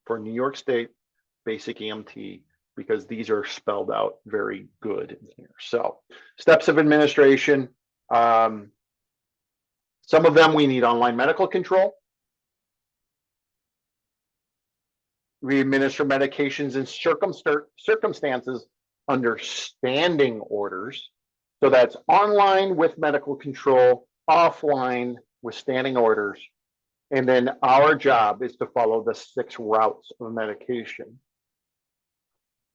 for New York State basic EMT, because these are spelled out very good in here. So steps of administration, some of them we need online medical control. We administer medications in circumstances under standing orders. So that's online with medical control, offline with standing orders. And then our job is to follow the 6 routes of medication.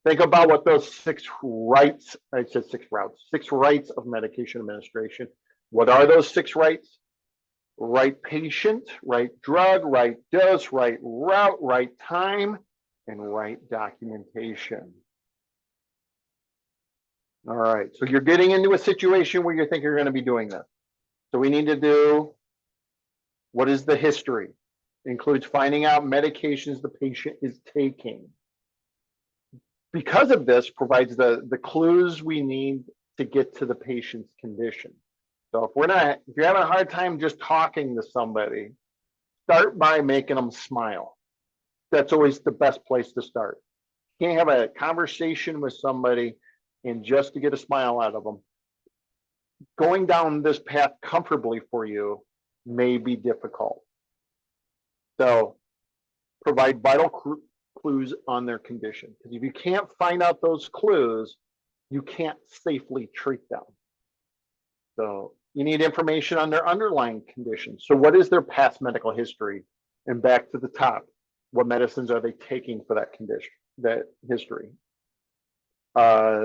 Think about what those 6 rights, I said 6 routes, 6 rights of medication administration. What are those 6 rights? Right patient, right drug, right dose, right route, right time, and right documentation. All right, so you're getting into a situation where you think you're going to be doing this. So we need to do, what is the history? It includes finding out medications the patient is taking. Because of this, provides the clues we need to get to the patient's condition. So if you're having a hard time just talking to somebody, start by making them smile. That's always the best place to start. You can't have a conversation with somebody and just to get a smile out of them. Going down this path comfortably for you may be difficult. So provide vital clues on their condition. Because if you can't find out those clues, you can't safely treat them. So You need information on their underlying conditions. So what is their past medical history? And back to the top, what medicines are they taking for that condition, that history?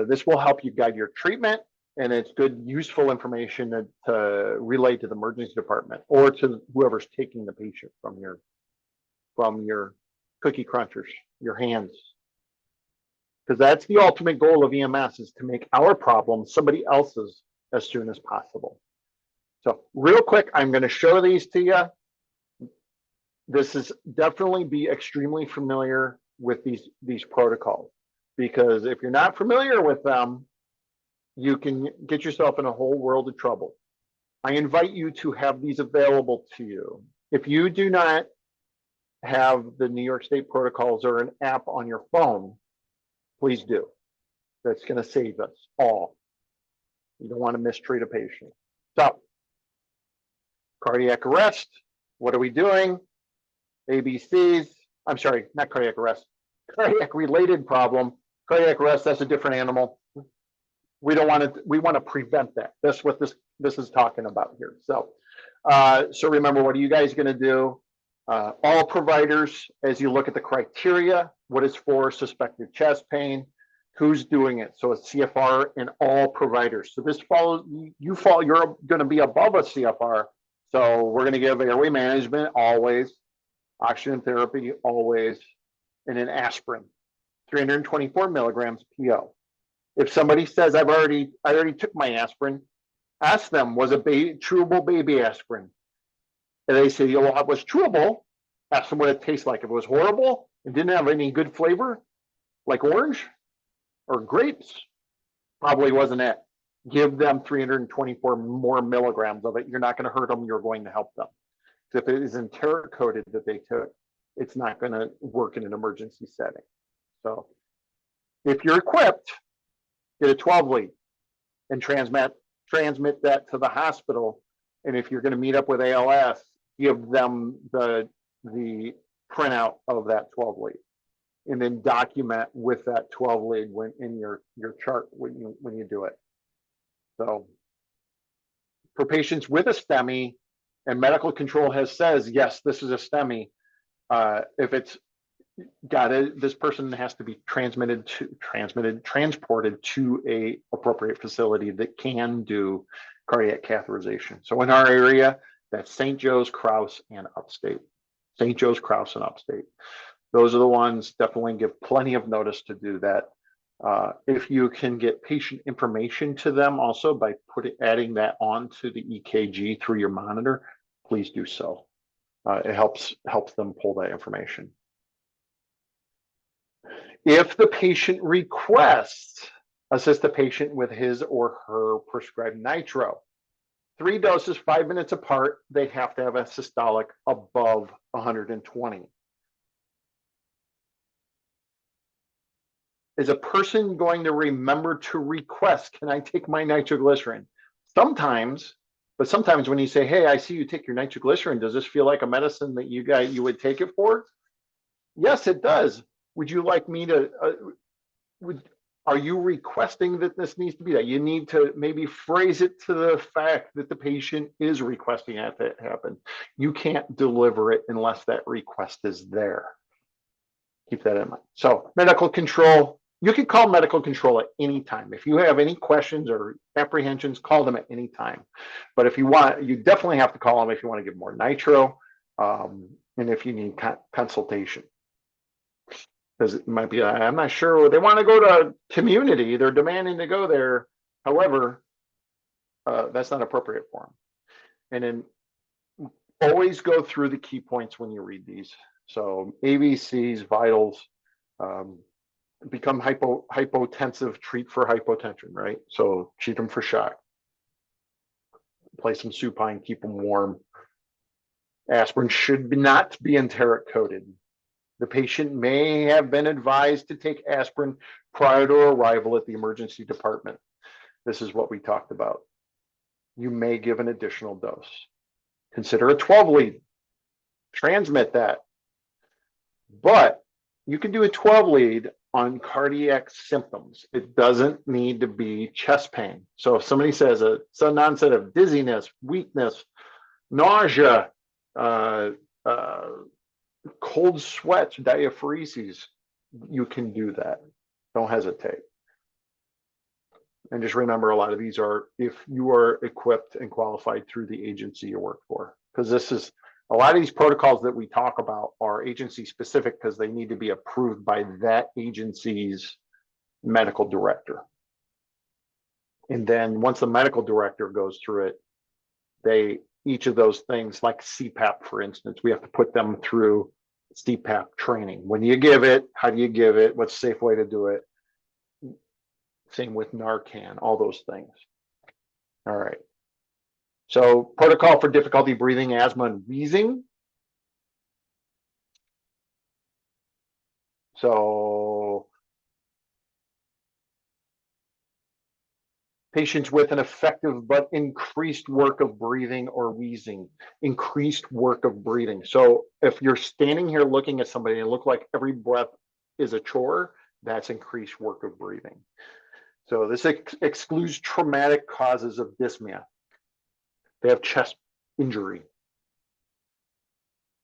This will help you guide your treatment, and it's good, useful information to relay to the emergency department or to whoever's taking the patient from your cookie crunchers, your hands. Because that's the ultimate goal of EMS, is to make our problem somebody else's as soon as possible. So real quick, I'm going to show these to you. This is definitely be extremely familiar with these protocols, because if you're not familiar with them, you can get yourself in a whole world of trouble. I invite you to have these available to you. If you do not have the New York State protocols or an app on your phone, please do. That's going to save us all. You don't want to mistreat a patient. So, cardiac arrest, what are we doing? ABCs, I'm sorry, not cardiac arrest, cardiac related problem. Cardiac arrest, that's a different animal. We don't want to, we want to prevent that. That's what this is talking about here. So, so remember, what are you guys going to do? All providers, as you look at the criteria, what is for suspected chest pain, who's doing it? So it's CFR and all providers. So this follows, you're going to be above a CFR. So we're going to give airway management always, oxygen therapy always, and an aspirin, 324 milligrams PO. If somebody says, I already took my aspirin, ask them, was it chewable baby aspirin? And they say, well, it was chewable. Ask them what it tastes like. If it was horrible and didn't have any good flavor, like orange or grapes, probably wasn't it. Give them 324 more milligrams of it. You're not going to hurt them. You're going to help them. If it is enteric coated that they took, it's not going to work in an emergency setting. So if you're equipped, get a 12 lead and transmit that to the hospital. And if you're going to meet up with ALS, give them the printout of that 12 lead, and then document with that 12 lead when in your chart when you do it. So for patients with a STEMI, and medical control says yes, this is a STEMI. If it's got it, this person has to be transported to a appropriate facility that can do cardiac catheterization. So in our area, that's St. Joe's, Crouse, and Upstate. St. Joe's, Crouse, and Upstate. Those are the ones. Definitely give plenty of notice to do that. If you can get patient information to them also by adding that onto the EKG through your monitor, please do so. It helps them pull that information. If the patient requests, assist the patient with his or her prescribed nitro. 3 doses, 5 minutes apart. They have to have a systolic above 120. Is a person going to remember to request, can I take my nitroglycerin? Sometimes, but sometimes when you say, hey, I see you take your nitroglycerin, does this feel like a medicine that you would take it for? Yes, it does. Would you like me to, are you requesting that this needs to be that? You need to maybe phrase it to the fact that the patient is requesting that happen. You can't deliver it unless that request is there. Keep that in mind. So medical control, you can call medical control at any time. If you have any questions or apprehensions, call them at any time. But if you want, you definitely have to call them if you want to give more nitro, and if you need consultation. Because it might be, I'm not sure, they want to go to community, they're demanding to go there. However, that's not appropriate for them. And then always go through the key points when you read these. So ABCs, vitals, become hypotensive, treat for hypotension, right? So treat them for shock. Place some supine, keep them warm. Aspirin should not be enteric coated. The patient may have been advised to take aspirin prior to arrival at the emergency department. This is what we talked about. You may give an additional dose. Consider a 12 lead. Transmit that. But you can do a 12 lead on cardiac symptoms. It doesn't need to be chest pain. So if somebody says a sudden onset of dizziness, weakness, nausea, uh, uh, cold sweats, diaphoresis, you can do that. Don't hesitate. And just remember, a lot of these are if you are equipped and qualified through the agency you work for, because this is a lot of these protocols that we talk about are agency specific because they need to be approved by that agency's medical director. And then once the medical director goes through it, each of those things, like CPAP, for instance, we have to put them through CPAP training. When do you give it? How do you give it? What's a safe way to do it? Same with Narcan, all those things. All right. So protocol for difficulty breathing, asthma, and wheezing. So patients with an effective but increased work of breathing or wheezing, increased work of breathing. So if you're standing here looking at somebody and it looks like every breath is a chore, that's increased work of breathing. So this excludes traumatic causes of dyspnea. They have chest injury.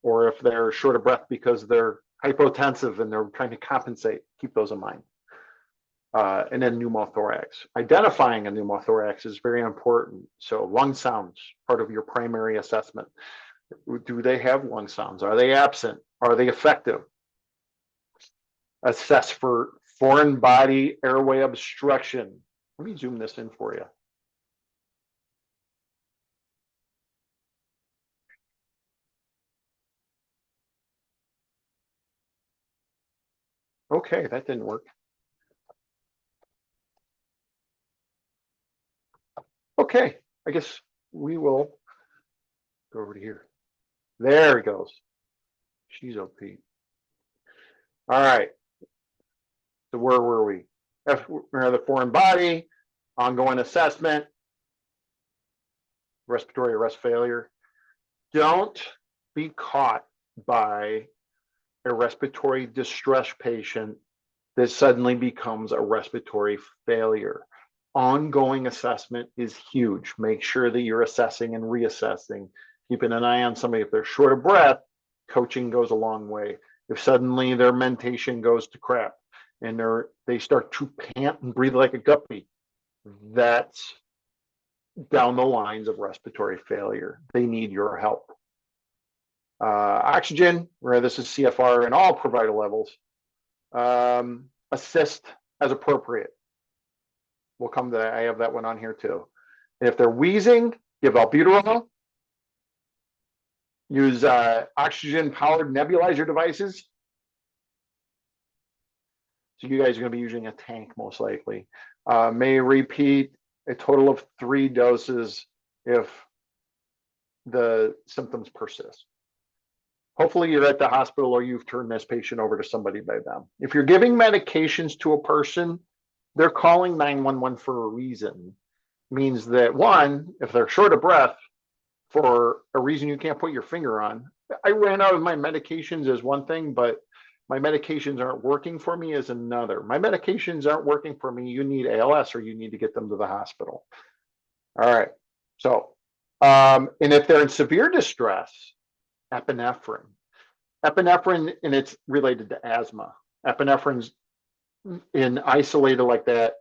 Or if they're short of breath because they're hypotensive and they're trying to compensate, keep those in mind. And then pneumothorax. Identifying a pneumothorax is very important. So lung sounds, part of your primary assessment. Do they have lung sounds? Are they absent? Are they effective? Assess for foreign body airway obstruction. Let me zoom this in for you. Okay, that didn't work. Okay, I guess we will go over to here. There he goes. She's OP. All right. So where were we? The foreign body, ongoing assessment, respiratory arrest failure. Don't be caught by a respiratory distress patient that suddenly becomes a respiratory failure. Ongoing assessment is huge. Make sure that you're assessing and reassessing, keeping an eye on somebody. If they're short of breath, coaching goes a long way. If suddenly their mentation goes to crap and they start to pant and breathe like a guppy, that's down the lines of respiratory failure. They need your help. Oxygen, where this is CFR in all provider levels. Assist as appropriate. We'll come to that. I have that one on here too. And if they're wheezing, give albuterol. Use oxygen-powered nebulizer devices. So you guys are going to be using a tank most likely. May repeat a total of 3 doses if the symptoms persist. Hopefully you're at the hospital or you've turned this patient over to somebody by them. If you're giving medications to a person, they're calling 911 for a reason. Means that one, if they're short of breath for a reason you can't put your finger on, I ran out of my medications is one thing, but my medications aren't working for me is another. My medications aren't working for me. You need ALS or you need to get them to the hospital. All right. So, and if they're in severe distress, epinephrine. Epinephrine, and it's related to asthma. Epinephrine's in isolated like that,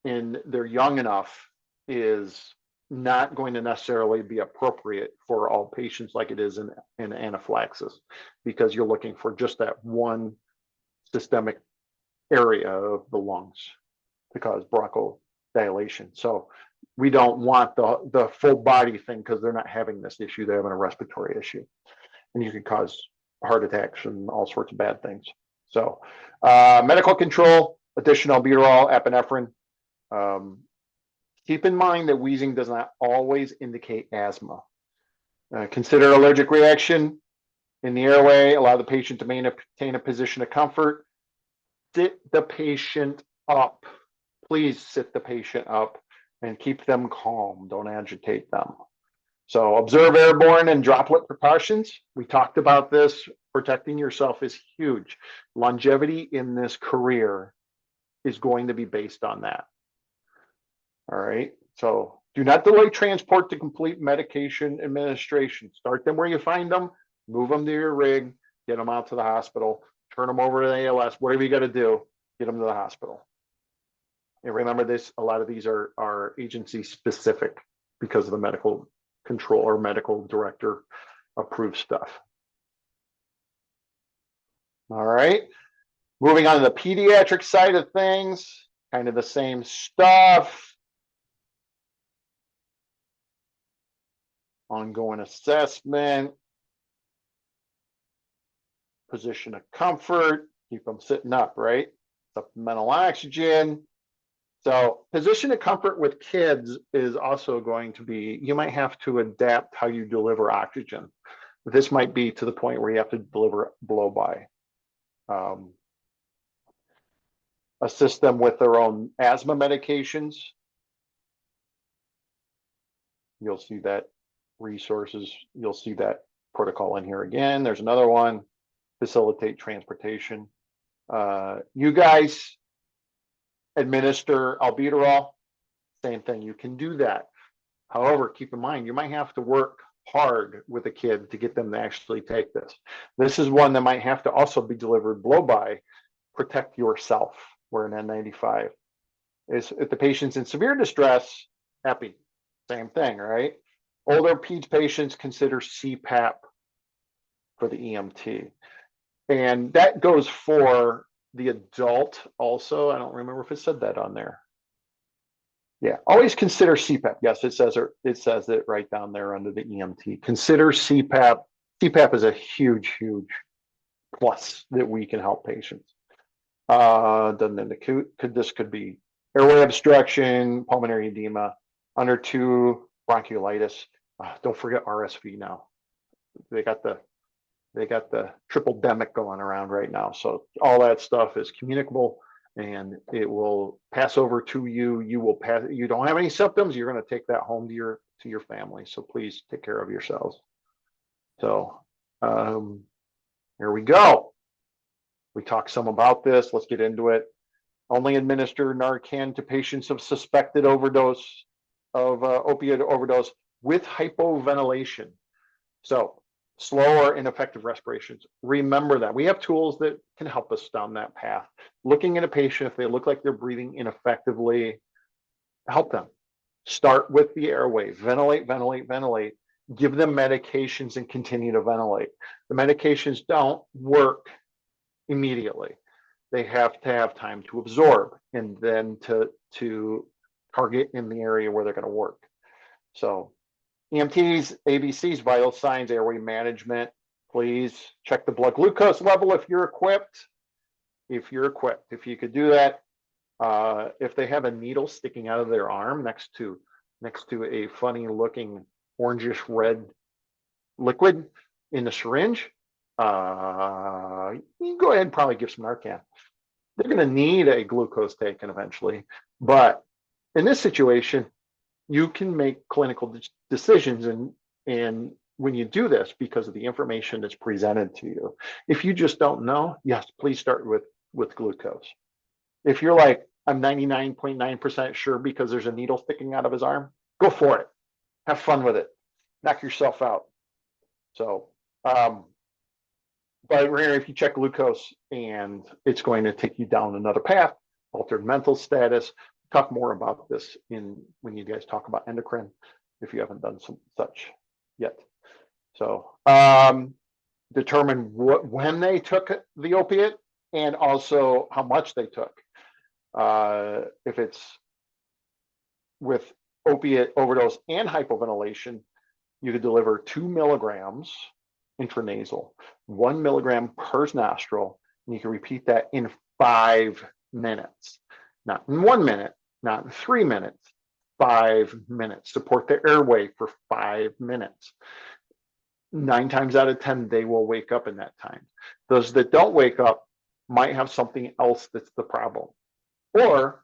and they're young enough, is not going to necessarily be appropriate for all patients like it is in anaphylaxis, because you're looking for just that one systemic area of the lungs to cause bronchodilation. So we don't want the full body thing because they're not having this issue, they're having a respiratory issue. And you can cause heart attacks and all sorts of bad things. So medical control, additional albuterol, epinephrine. Keep in mind that wheezing does not always indicate asthma. Consider allergic reaction in the airway. Allow the patient to maintain a position of comfort. Sit the patient up. Please sit the patient up and keep them calm. Don't agitate them. So observe airborne and droplet precautions. We talked about this Protecting yourself is huge. Longevity in this career is going to be based on that. All right. So do not delay transport to complete medication administration. Start them where you find them, move them to your rig, get them out to the hospital, turn them over to the ALS, whatever you got to do, get them to the hospital. And remember this, a lot of these are agency specific because of the medical control or medical director approved stuff. All right. Moving on to the pediatric side of things, kind of the same stuff. Ongoing assessment, position of comfort, keep them sitting up, right? Supplemental oxygen. So position of comfort with kids is also going to be, you might have to adapt how you deliver oxygen. This might be to the point where you have to deliver blow by. Assist them with their own asthma medications. You'll see that resources, you'll see that protocol in here again. There's another one, facilitate transportation. You guys administer albuterol, same thing, you can do that. However, keep in mind, you might have to work hard with a kid to get them to actually take this. This is one that might have to also be delivered blow by. Protect yourself. We're an N95. Is if the patient's in severe distress, epi, same thing, right? Older peds patients consider CPAP for the EMT. And that goes for the adult also. I don't remember if it said that on there. Yeah, always consider CPAP. Yes, it says it right down there under the EMT. Consider CPAP. CPAP is a huge, huge plus that we can help patients. This could be airway obstruction, pulmonary edema, under 2 bronchiolitis. Don't forget RSV now. They got the triple demic going around right now. So all that stuff is communicable and it will pass over to you. You don't have any symptoms, you're going to take that home to your family. So please take care of yourselves. So here we go. We talked some about this. Let's get into it. Only administer Narcan to patients of suspected overdose of opioid overdose with hypoventilation. So slow or ineffective respirations. Remember that. We have tools that can help us down that path. Looking at a patient, if they look like they're breathing ineffectively, help them. Start with the airway. Ventilate, ventilate, ventilate. Give them medications and continue to ventilate. The medications don't work immediately. They have to have time to absorb and then to target in the area where they're going to work. So EMTs, ABCs, vital signs, airway management. Please check the blood glucose level if you're equipped. If you could do that. If they have a needle sticking out of their arm next to a funny looking orangish red liquid in the syringe, you can go ahead and probably give some Narcan. They're going to need a glucose taken eventually, but in this situation, you can make clinical decisions and when you do this because of the information that's presented to you. If you just don't know, yes, please start with glucose. If you're like, I'm 99.9% sure because there's a needle sticking out of his arm, go for it. Have fun with it. Knock yourself out. So, but if you check glucose and it's going to take you down another path, altered mental status. Talk more about this when you guys talk about endocrine, if you haven't done such yet. So determine when they took the opiate and also how much they took. If it's with opiate overdose and hypoventilation, you could deliver 2 milligrams intranasal, 1 milligram per nostril, and you can repeat that in 5 minutes, not in 1 minute, not in 3 minutes, 5 minutes. Support the airway for 5 minutes. 9 times out of 10, they will wake up in that time. Those that don't wake up might have something else that's the problem. Or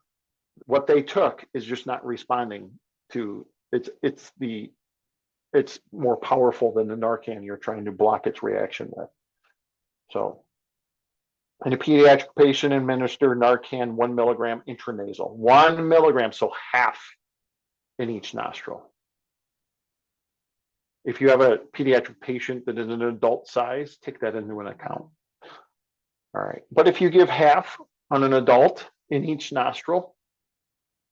what they took is just not responding to it's more powerful than the Narcan you're trying to block its reaction with. So in a pediatric patient, administer Narcan 1 milligram intranasal, 1 milligram, so half in each nostril. If you have a pediatric patient that is an adult size, take that into an account. All right. But if you give half on an adult in each nostril,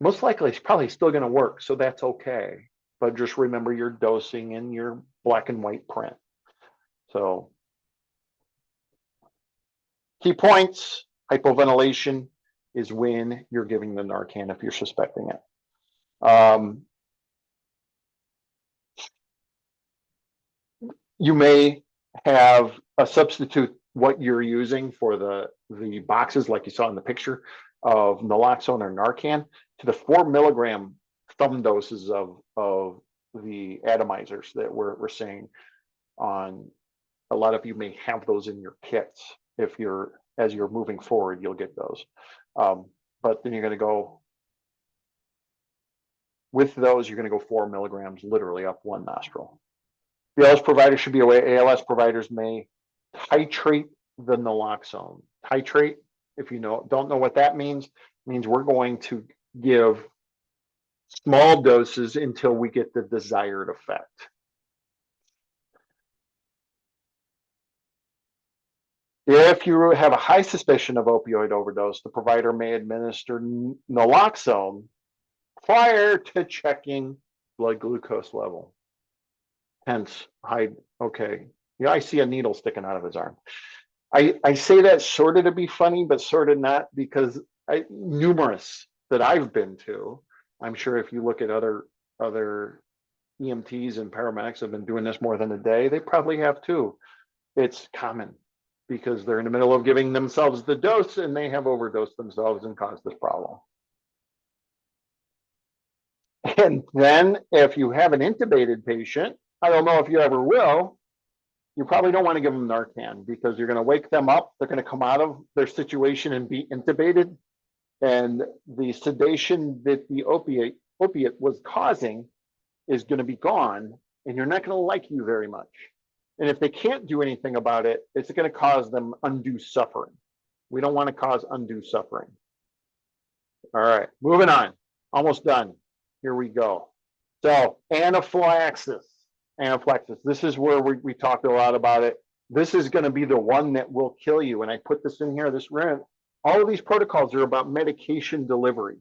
most likely it's probably still going to work. So that's okay. But just remember your dosing in your black and white print. So key points: hypoventilation is when you're giving the Narcan if you're suspecting it. You may have a substitute what you're using for the boxes, like you saw in the picture, of naloxone or Narcan to the 4 milligram thumb doses of the atomizers that we're seeing on. A lot of you may have those in your kits. If you're, as you're moving forward, you'll get those. But then you're going to go with those, you're going to go 4 milligrams literally up one nostril. The ALS provider should be aware. ALS providers may titrate the naloxone. Titrate, if you don't know what that means we're going to give small doses until we get the desired effect. If you have a high suspicion of opioid overdose, the provider may administer naloxone prior to checking blood glucose level. Hence, okay. You know, I see a needle sticking out of his arm. I say that sort of to be funny, but sort of not, because numerous that I've been to, I'm sure if you look at other EMTs and paramedics have been doing this more than a day, they probably have too. It's common because they're in the middle of giving themselves the dose and they have overdosed themselves and caused this problem. And then if you have an intubated patient, I don't know if you ever will, you probably don't want to give them Narcan because you're going to wake them up. They're going to come out of their situation and be intubated. And the sedation that the opiate was causing is going to be gone, and you're not going to like you very much. And if they can't do anything about it, it's going to cause them undue suffering. We don't want to cause undue suffering. All right, moving on. Almost done. Here we go. So anaphylaxis. Anaphylaxis. This is where we talked a lot about it. This is going to be the one that will kill you. And I put this in here. All of these protocols are about medication delivery,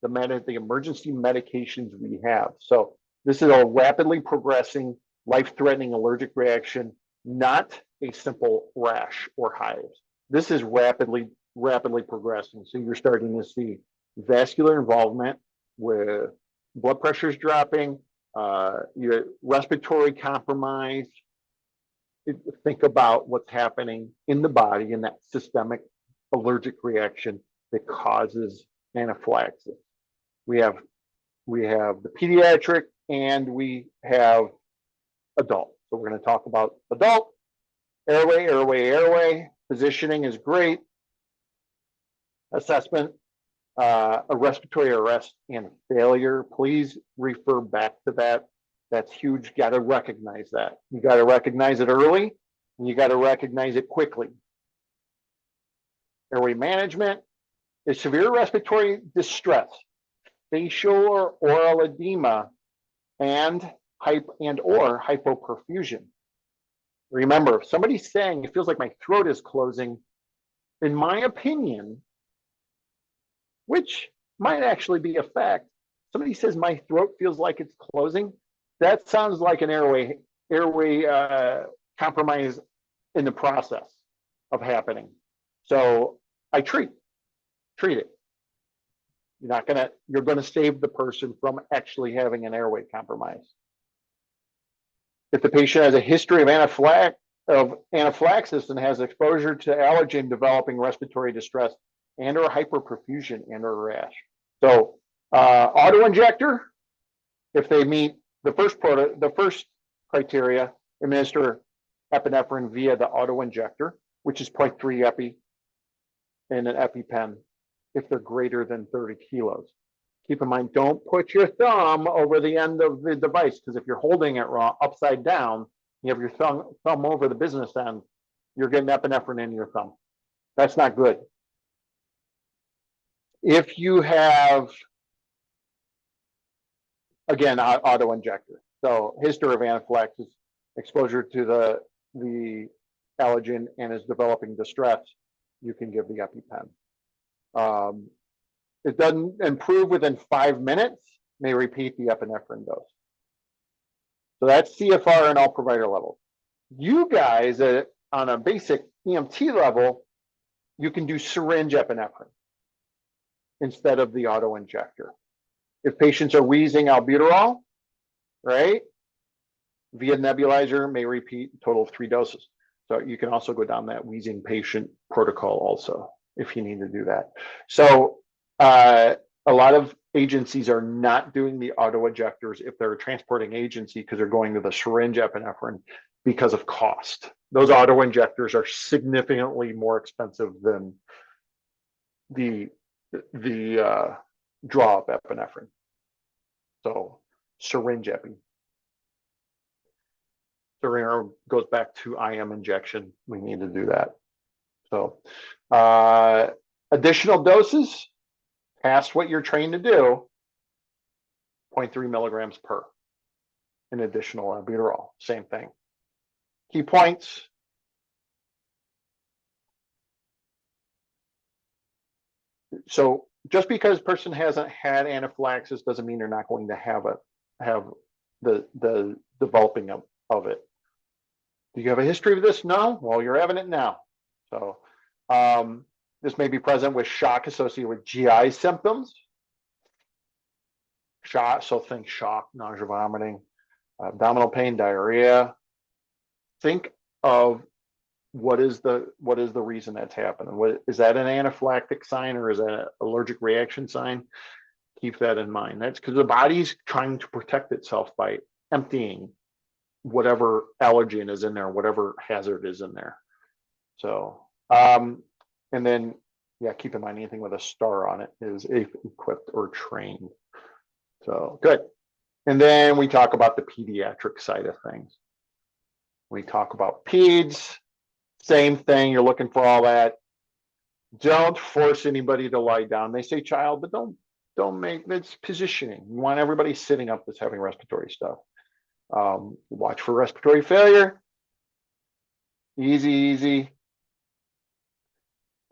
the emergency medications we have. So this is a rapidly progressing, life-threatening allergic reaction, not a simple rash or hives. This is rapidly progressing. So you're starting to see vascular involvement with blood pressures dropping, your respiratory compromise. Think about what's happening in the body in that systemic allergic reaction that causes anaphylaxis. We have the pediatric and we have adult. So we're going to talk about adult. Airway. Positioning is great. Assessment, a respiratory arrest and failure. Please refer back to that. That's huge. You got to recognize that. You got to recognize it early, and you got to recognize it quickly. Airway management is severe respiratory distress, facial or oral edema, and or hypoperfusion. Remember, if somebody's saying it feels like my throat is closing, in my opinion, which might actually be a fact, somebody says my throat feels like it's closing, that sounds like an airway compromise in the process of happening. So I treat it. You're gonna save the person from actually having an airway compromise. If the patient has a history of anaphylaxis and has exposure to allergen developing respiratory distress and or hyperperfusion and or rash. So auto-injector, if they meet the first criteria, administer epinephrine via the auto-injector, which is 0.3 epi in an EpiPen if they're greater than 30 kilos. Keep in mind, don't put your thumb over the end of the device, because if you're holding it upside down, you have your thumb over the business end, you're getting epinephrine in your thumb. That's not good. If you have, again, auto injector, so history of anaphylaxis, exposure to the allergen, and is developing distress, you can give the EpiPen. It doesn't improve within 5 minutes, may repeat the epinephrine dose. So that's CFR and all provider levels. You guys, on a basic EMT level, you can do syringe epinephrine instead of the auto injector. If patients are wheezing, albuterol, right? Via nebulizer, may repeat a total of 3 doses. So you can also go down that wheezing patient protocol also, if you need to do that. So a lot of agencies are not doing the auto injectors if they're a transporting agency, because they're going to the syringe epinephrine because of cost. Those auto injectors are significantly more expensive than the draw up epinephrine. So syringe epi. So goes back to IM injection. We need to do that. So additional doses past what you're trained to do, 0.3 milligrams per. An additional albuterol, same thing. Key points. So just because a person hasn't had anaphylaxis doesn't mean they're not going to have the developing of it. Do you have a history of this? No? Well, you're having it now. So this may be present with shock associated with GI symptoms. Shock, so think shock, nausea, vomiting, abdominal pain, diarrhea. Think of what is the reason that's happening. What is that, an anaphylactic sign, or is that an allergic reaction sign? Keep that in mind. That's because the body's trying to protect itself by emptying whatever allergen is in there, whatever hazard is in there. So, and then, yeah, keep in mind anything with a star on it is equipped or trained. So good. And then we talk about the pediatric side of things. We talk about peds, same thing. You're looking for all that. Don't force anybody to lie down. They say child, but don't make it's positioning. You want everybody sitting up that's having respiratory stuff. Watch for respiratory failure. Easy.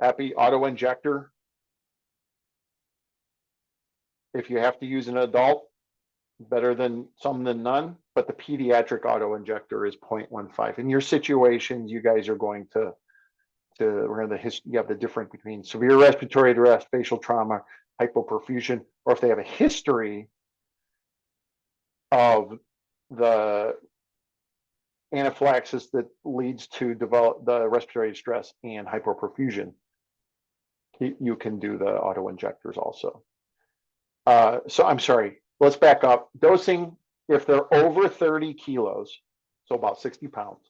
Epi auto injector. If you have to use an adult, better than some than none, but the pediatric auto injector is 0.15. In your situations, you guys are going to you have the difference between severe respiratory distress, facial trauma, hypoperfusion, or if they have a history of the anaphylaxis that leads to develop the respiratory distress and hypoperfusion, you can do the auto injectors also. So I'm sorry, let's back up. Dosing, if they're over 30 kilos, so about 60 pounds.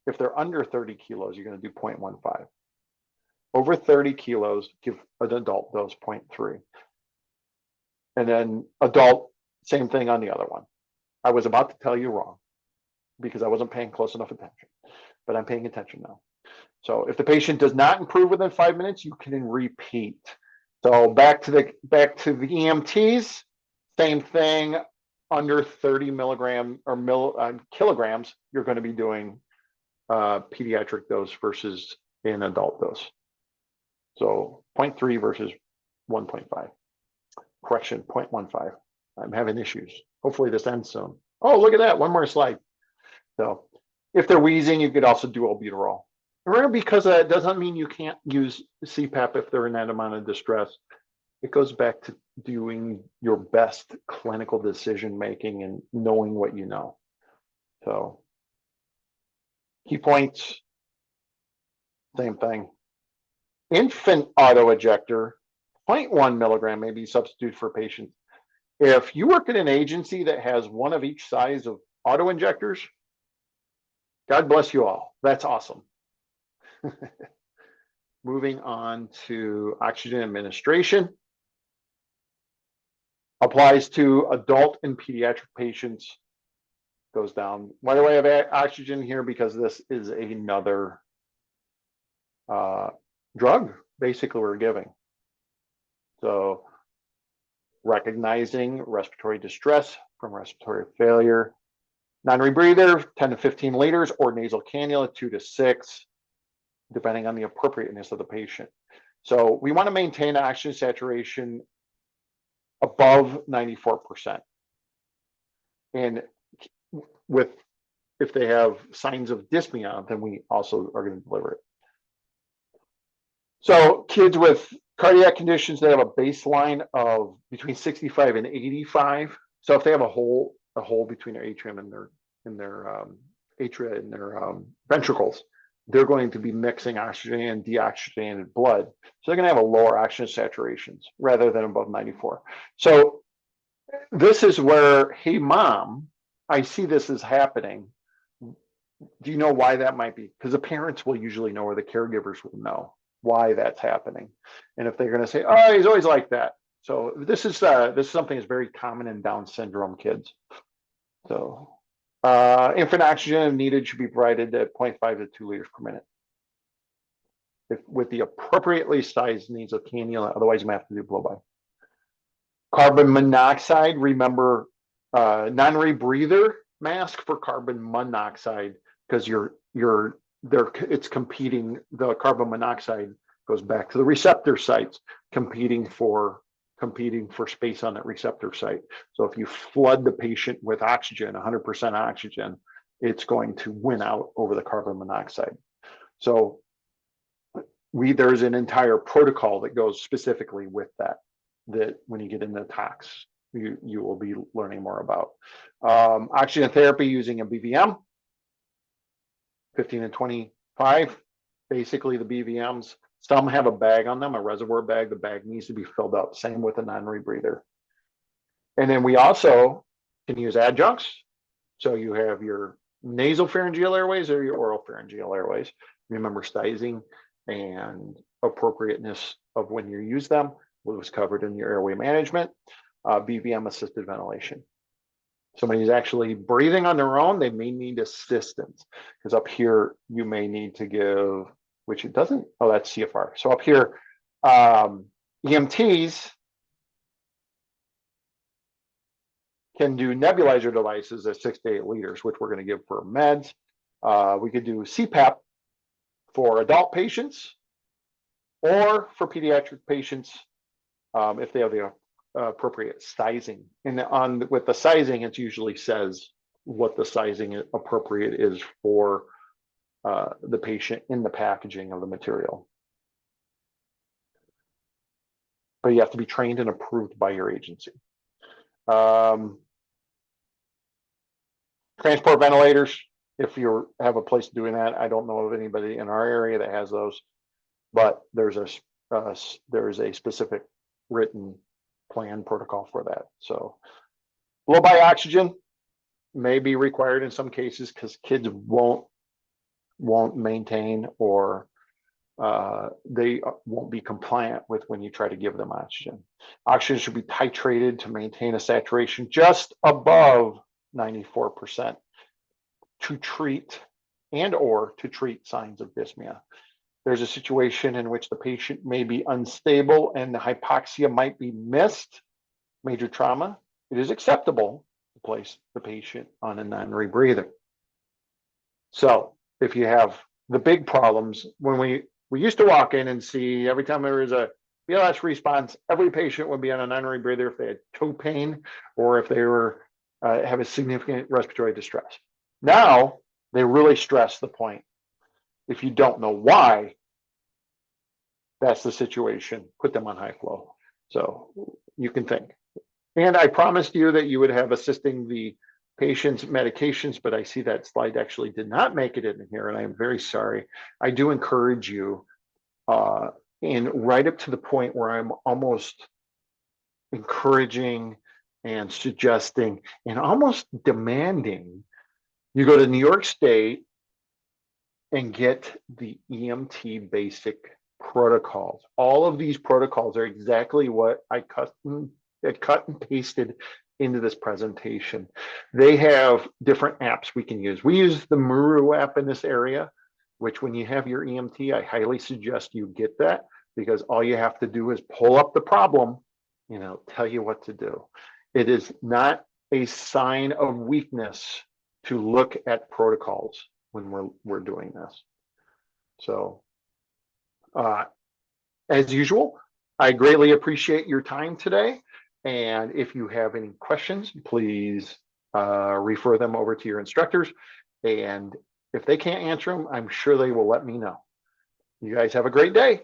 If they're under 30 kilos, you're going to do 0.15. Over 30 kilos, give an adult dose 0.3. And then adult, same thing on the other one. I was about to tell you wrong because I wasn't paying close enough attention, but I'm paying attention now. So if the patient does not improve within 5 minutes, you can repeat. So back to the EMTs, same thing. Under 30 milligram or kilograms, you're going to be doing pediatric dose versus an adult dose. So 0.3 versus 1.5. Correction, 0.15. I'm having issues. Hopefully this ends soon. Oh, look at that. One more slide. So if they're wheezing, you could also do albuterol. Remember, because that doesn't mean you can't use CPAP if they're in that amount of distress. It goes back to doing your best clinical decision making and knowing what you know. So key points, same thing. Infant auto ejector, 0.1 milligram may be substituted for patients. If you work at an agency that has one of each size of auto injectors, God bless you all. That's awesome. Moving on to oxygen administration. Applies to adult and pediatric patients. Goes down. Why do I have oxygen here? Because this is another drug basically we're giving. So recognizing respiratory distress from respiratory failure, non-rebreather, 10 to 15 liters, or nasal cannula, 2 to 6, depending on the appropriateness of the patient. So we want to maintain oxygen saturation above 94%. And with, if they have signs of dyspnea, then we also are going to deliver it. So kids with cardiac conditions, they have a baseline of between 65 and 85. So if they have a hole between their atrium and their atria and their ventricles, they're going to be mixing oxygen and deoxygenated blood. So they're going to have a lower oxygen saturations rather than above 94. So this is where, hey, mom, I see this is happening. Do you know why that might be? Because the parents will usually know, or the caregivers will know why that's happening. And if they're going to say, oh, he's always like that. So this is something that's very common in Down syndrome kids. So infant oxygen needed should be provided at 0.5 to 2 liters per minute. With the appropriately sized nasal cannula, otherwise you might have to do blow-by. Carbon monoxide, remember, non-rebreather mask for carbon monoxide, because it's competing. The carbon monoxide goes back to the receptor sites, competing for space on that receptor site. So if you flood the patient with oxygen, 100% oxygen, it's going to win out over the carbon monoxide. So there's an entire protocol that goes specifically with that when you get into tox, you will be learning more about. Oxygen therapy using a BVM, 15 and 25. Basically the BVMs, some have a bag on them, a reservoir bag. The bag needs to be filled up. Same with a non-rebreather. And then we also can use adjuncts. So you have your nasal pharyngeal airways or your oral pharyngeal airways. Remember, sizing and appropriateness of when you use them was covered in your airway management. BVM assisted ventilation. Somebody who's actually breathing on their own, they may need assistance, because up here you may need to give, which it doesn't, oh, that's CFR. So up here, EMTs can do nebulizer devices at 6 to 8 liters, which we're going to give for meds. We could do CPAP for adult patients or for pediatric patients if they have the appropriate sizing. And with the sizing, it usually says what the sizing appropriate is for the patient in the packaging of the material. But you have to be trained and approved by your agency. Transport ventilators, if you have a place doing that. I don't know of anybody in our area that has those, but there's a specific written plan protocol for that. So blow-by oxygen may be required in some cases because kids won't maintain, or they won't be compliant with when you try to give them oxygen. Oxygen should be titrated to maintain a saturation just above 94% to treat signs of dyspnea. There's a situation in which the patient may be unstable and the hypoxia might be missed, major trauma. It is acceptable to place the patient on a non-rebreather. So if you have the big problems, when we used to walk in and see every time there was a BLS response, every patient would be on a non-rebreather if they had toe pain or if they were have a significant respiratory distress. Now they really stress the point. If you don't know why that's the situation, put them on high flow. So you can think. And I promised you that you would have assisting the patient's medications, but I see that slide actually did not make it in here, and I am very sorry. I do encourage you, and right up to the point where I'm almost encouraging and suggesting and almost demanding you go to New York State and get the EMT basic protocols. All of these protocols are exactly what I cut and pasted into this presentation. They have different apps we can use. We use the Muru app in this area. which when you have your EMT, I highly suggest you get that, because all you have to do is pull up the problem, tell you what to do. It is not a sign of weakness to look at protocols when we're doing this. So as usual, I greatly appreciate your time today. And if you have any questions, please refer them over to your instructors. And if they can't answer them, I'm sure they will let me know. You guys have a great day.